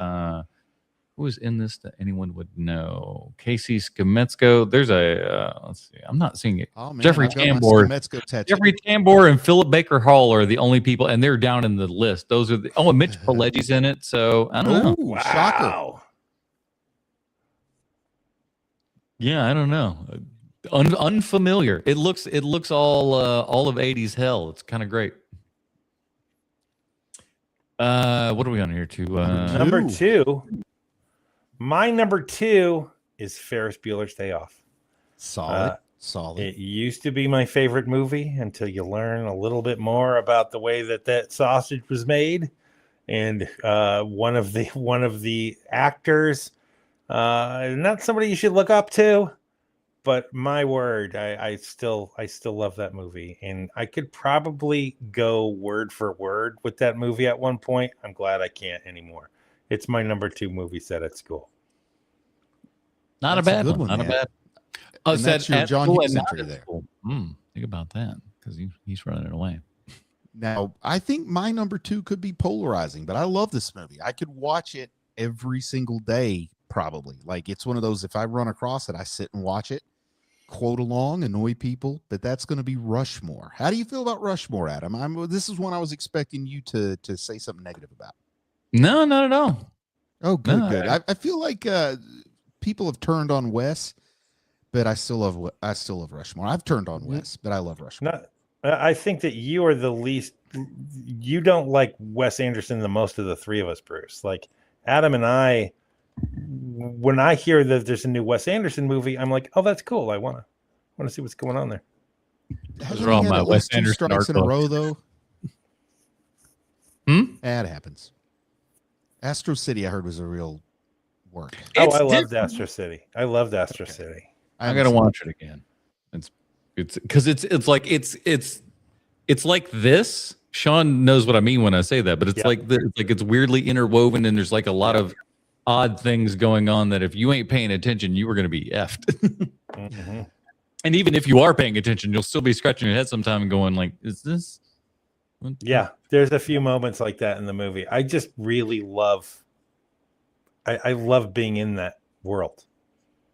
Who is in this that anyone would know? Casey Skametsko. There's a let's see. I'm not seeing it. Oh man, Jeffrey Tambor. Jeffrey Tambor and Philip Baker Hall are the only people, and they're down in the list. Those are the and Mitch Pileggi's in it. So I don't know. Wow. Shocker. Yeah, I don't know. Unfamiliar. It looks all of 80s hell. It's kind of great. What are we on here to? Number 2. My number 2 is Ferris Bueller's Day Off. Solid. It used to be my favorite movie until you learn a little bit more about the way that sausage was made, and one of the actors, not somebody you should look up to, but my word, I still love that movie, and I could probably go word for word with that movie at one point. I'm glad I can't anymore. It's my number 2 movie set at school. Not a bad one. Not a bad. Oh, that's your John Hughes entry there. Think about that, because he's running away. Now, I think my number 2 could be polarizing, but I love this movie. I could watch it every single day, probably. Like, it's one of those, if I run across it, I sit and watch it, quote along, annoy people, but that's going to be Rushmore. How do you feel about Rushmore, Adam? This is one I was expecting you to say something negative about. No, not at all. Oh, good, good. I feel like people have turned on Wes, but I still love Rushmore. I've turned on Wes, but I love Rushmore. I think that you are the least. You don't like Wes Anderson the most of the three of us, Bruce. Like Adam and I, when I hear that there's a new Wes Anderson movie, I'm like, oh, that's cool. I want to see what's going on there. Hasn't he had at least 2 strikes in a row, though? That happens. Astro City, I heard, was a real work. I loved Astro City. I loved Astro City. I gotta watch it again. It's because it's like this. Sean knows what I mean when I say that, but it's like it's weirdly interwoven, and there's like a lot of odd things going on that if you ain't paying attention, you are going to be effed. Mm-hmm. And even if you are paying attention, you'll still be scratching your head sometime and going like, "Is this?" Yeah, there's a few moments like that in the movie. I just really love. I love being in that world.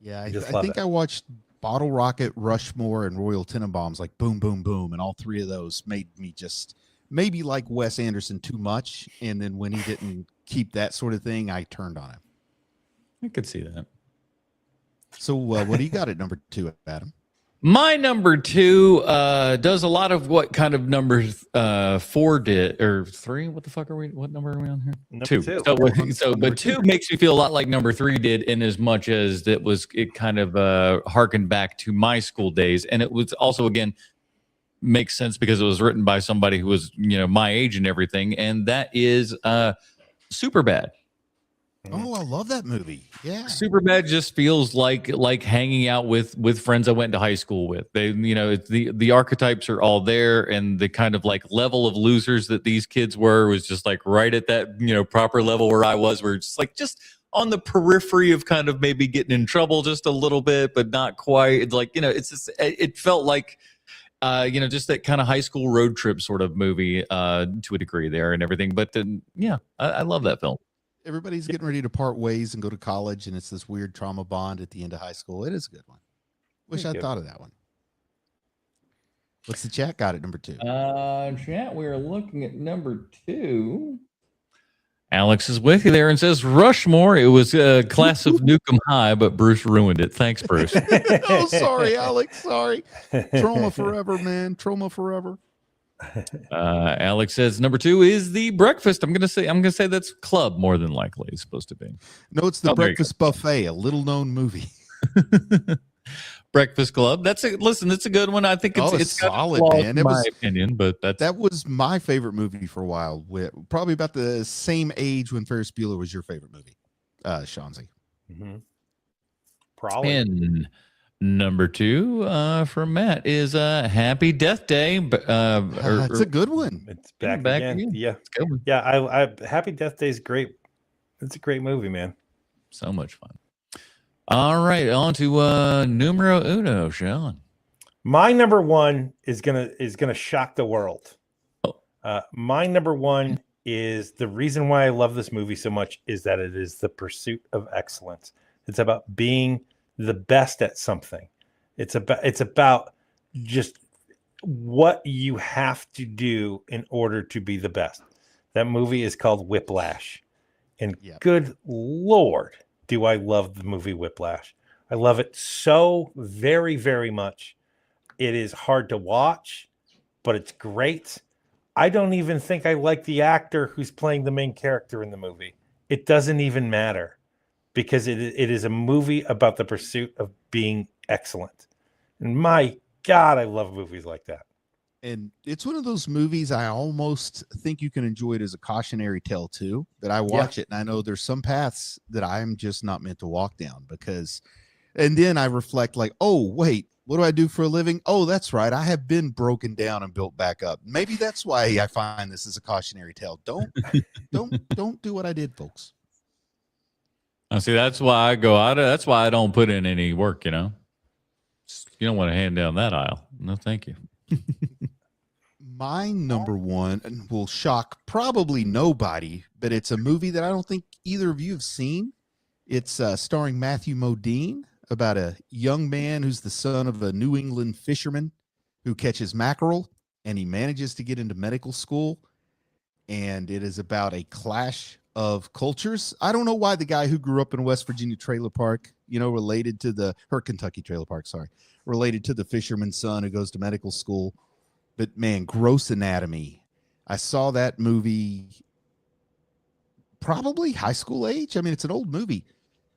Yeah, I think I watched Bottle Rocket, Rushmore, and Royal Tenenbaums like boom, boom, boom, and all 3 of those made me just maybe like Wes Anderson too much. And then when he didn't keep that sort of thing, I turned on him. I could see that. So what do you got at number 2, Adam? My number 2 does a lot of what kind of number 4 did, or 3. What the fuck are we? What number are we on here? Number 2. 2. But 2 makes me feel a lot like number 3 did, in as much as it kind of harkened back to my school days, and it was also again makes sense because it was written by somebody who was my age and everything, and that is SuperBad. Oh, I love that movie. Yeah. SuperBad just feels like hanging out with friends I went to high school with. They, the archetypes are all there, and the kind of like level of losers that these kids was just like right at that, proper level where I was, where it's like just on the periphery of kind of maybe getting in trouble just a little bit, but not quite. Like, it's just, it felt like, just that kind of high school road trip sort of movie to a degree there and everything. But then, I love that film. Everybody's getting ready to part ways and go to college, and it's this weird trauma bond at the end of high school. It is a good one. Wish I thought of that one. What's the chat got at number 2? Chat, we are looking at number 2. Alex is with you there and says Rushmore. It was a Class of Nukem High, but Bruce ruined it. Thanks, Bruce. Oh, sorry, Alex. Sorry. Trauma forever, man. Trauma forever. Alex says number 2 is The Breakfast. I'm gonna say that's Club more than likely. It's supposed to be. No, it's The Breakfast Buffet, a little known movie. Breakfast Club. It's a good one. I think it's solid, man. In my opinion, but that was my favorite movie for a while. Probably about the same age when Ferris Bueller was your favorite movie, Shanzi. Mm-hmm. Probably. And number 2 from Matt is Happy Death Day. That's a good one. It's back, back again. again. Yeah. It's a good one. Yeah. I Happy Death Day is great. It's a great movie, man. So much fun. All right, on to numero uno, Sean. My number 1 is gonna shock the world. Oh. My number 1 is the reason why I love this movie so much is that it is the pursuit of excellence. It's about being the best at something. It's about just what you have to do in order to be the best. That movie is called Whiplash. And good Lord, do I love the movie Whiplash. I love it so very, very much. It is hard to watch, but it's great. I don't even think I like the actor who's playing the main character in the movie. It doesn't even matter because it is a movie about the pursuit of being excellent. And my God, I love movies like that. And it's one of those movies I almost think you can enjoy it as a cautionary tale too, that I watch it and I know there's some paths that I'm just not meant to walk down because, and then I reflect like, oh, wait, what do I do for a living? Oh, that's right. I have been broken down and built back up. Maybe that's why I find this as a cautionary tale. Don't do what I did, folks. I see. That's why I go out. That's why I don't put in any work, you know, you don't want to hand down that aisle. No, thank you. My number 1 will shock probably nobody, but it's a movie that I don't think either of you have seen. It's starring Matthew Modine about a young man who's the son of a New England fisherman who catches mackerel, and he manages to get into medical school. And it is about a clash of cultures. I don't know why the guy who grew up in West Virginia trailer park, you know, related to Kentucky trailer park, related to the fisherman's son who goes to medical school. But man, Gross Anatomy. I saw that movie probably high school age. I mean, it's an old movie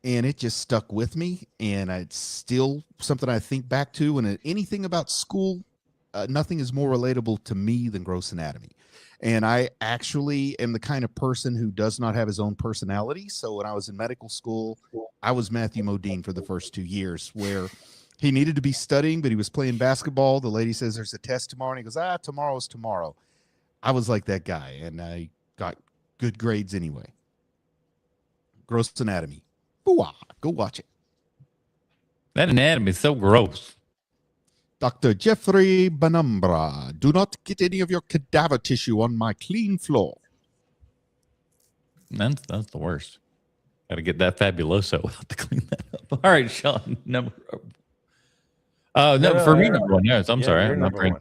and it just stuck with me. And it's still something I think back to. And anything about school, nothing is more relatable to me than Gross Anatomy. And I actually am the kind of person who does not have his own personality. So when I was in medical school, I was Matthew Modine for the first 2 years where he needed to be studying, but he was playing basketball. The lady says there's a test tomorrow. And he goes, tomorrow's tomorrow. I was like that guy, and I got good grades anyway. Gross Anatomy. Boo-ah. Go watch it. That anatomy is so gross. Dr. Jeffrey Benumbra, do not get any of your cadaver tissue on my clean floor. That's the worst. Got to get that Fabuloso out to clean that up. All right, Sean. For me, number 1. Yes, I'm sorry. I'm not going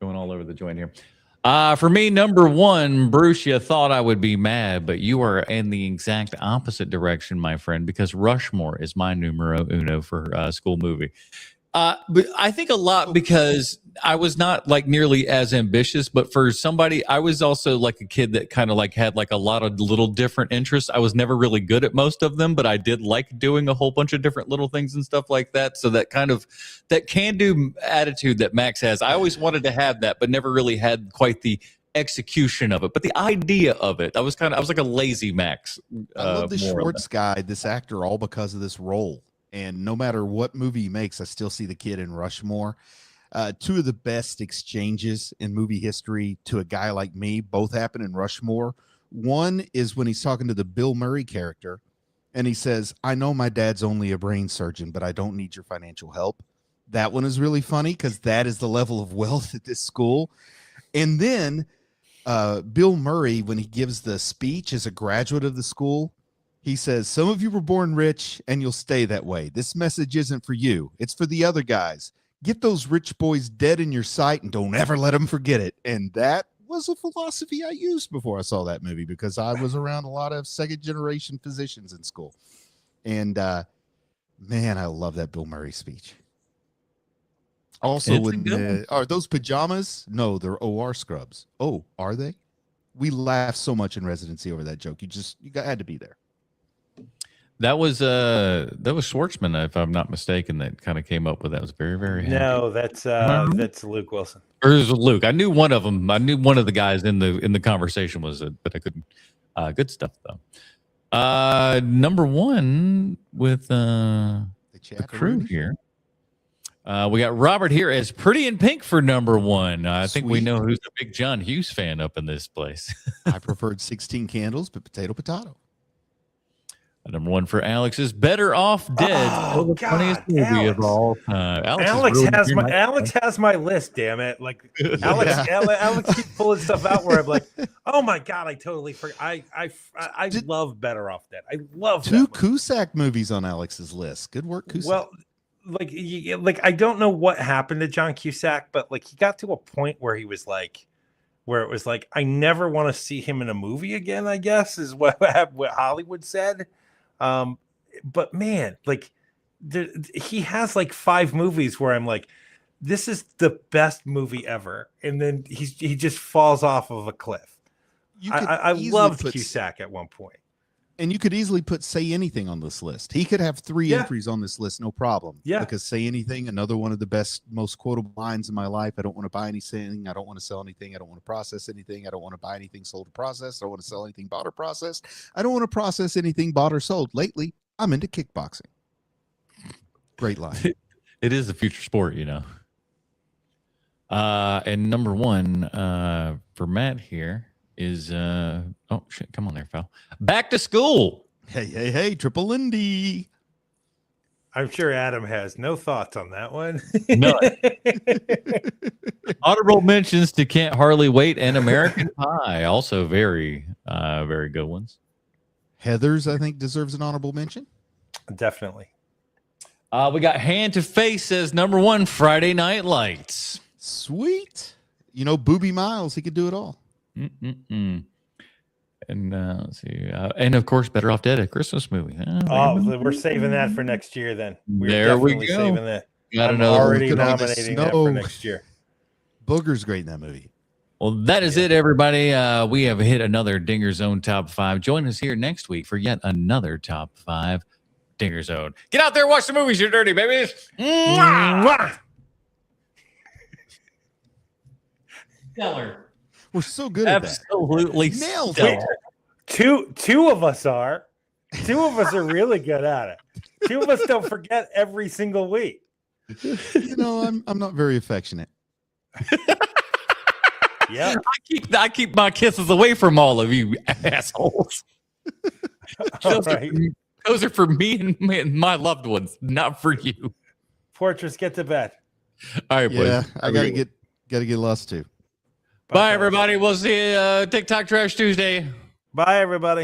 all over the joint here. For me, number 1, Bruce, you thought I would be mad, but you are in the exact opposite direction, my friend, because Rushmore is my numero uno for school movie. But I think a lot because I was not like nearly as ambitious, but for somebody, I was also like a kid that kind of like had like a lot of little different interests. I was never really good at most of them, but I did like doing a whole bunch of different little things and stuff like that. So that kind of that can-do attitude that Max has, I always wanted to have that, but never really had quite the execution of it. But the idea of it, I was like a lazy Max. I love the Schwartz guy, this actor, all because of this role. And no matter what movie he makes, I still see the kid in Rushmore. 2 of the best exchanges in movie history to a guy like me both happen in Rushmore. One is when he's talking to the Bill Murray character, and he says, I know my dad's only a brain surgeon, but I don't need your financial help. That one is really funny because that is the level of wealth at this school. And then Bill Murray, when he gives the speech as a graduate of the school, he says, some of you were born rich and you'll stay that way. This message isn't for you. It's for the other guys. Get those rich boys dead in your sight and don't ever let them forget it. And that was a philosophy I used before I saw that movie because I was around a lot of second generation physicians in school. And man, I love that Bill Murray speech. Also, when are those pajamas? No, they're OR scrubs. Oh, are they? We laughed so much in residency over that joke. You had to be there. That was Schwartzman, if I'm not mistaken, that kind of came up with that. It was very, very happy. No, that's Luke Wilson. Or it was Luke. I knew one of them. I knew one of the guys in the conversation was it, but I couldn't. Good stuff though. Number 1 with they the crew here. We got Robert here as Pretty in Pink for number one. I think we know who's a big John Hughes fan up in this place. I preferred 16 Candles, but potato. Number one for Alex is Better Off Dead. Oh, the funniest movie Alex. of all time. Alex has my list. Damn it! Like Alex keeps pulling stuff out where I'm like, oh my god, I totally forgot. I love Better Off Dead. I love two Cusack movies on Alex's list. Good work, Cusack. Well, like I don't know what happened to John Cusack, but like he got to a point where he was like, where it was like, I never want to see him in a movie again. I guess is what Hollywood said. But man, like he has like 5 movies where I'm like, this is the best movie ever, and then he just falls off of a cliff. I loved Cusack at one point. And you could easily put Say Anything on this list. He could have 3 entries on this list, no problem. Yeah. Because Say Anything, another one of the best, most quotable lines in my life. I don't want to buy anything. I don't want to sell anything. I don't want to process anything. I don't want to buy anything sold or processed. I don't want to sell anything bought or processed. I don't want to process anything bought or sold. Lately, I'm into kickboxing. Great line. It is the future sport, you know. And number one for Matt here is oh shit, come on there, pal. Back to School. Hey, Triple Lindy. I'm sure Adam has no thoughts on that one. None. Honorable mentions to Can't Hardly Wait and American Pie, also very good ones. Heathers, I think, deserves an honorable mention. Definitely. We got Hand to Face as number one, Friday Night Lights. Sweet. You know, Booby Miles, he could do it all. And let's see, and of course, Better Off Dead, a Christmas movie. We're saving that for next year. Then there we go. Saving that. I'm already nominating that for next year. Booger's great in that movie. Well, that is it, everybody. We have hit another Dinger Zone Top 5. Join us here next week for yet another Top 5 Dinger Zone. Get out there, watch the movies, you dirty babies. Mwah! Stellar. We're so good at that. Absolutely nailed stellar. it. Two of us are. 2 of us are really good at it. 2 of us don't forget every single week. You know, I'm not very affectionate. Yeah, I keep my kisses away from all of you assholes. Those are for me and my loved ones, not for you. Fortress, get to bed. All right, boys. Yeah, I gotta get lost too. Bye, everybody. We'll see you TikTok Trash Tuesday. Bye, everybody.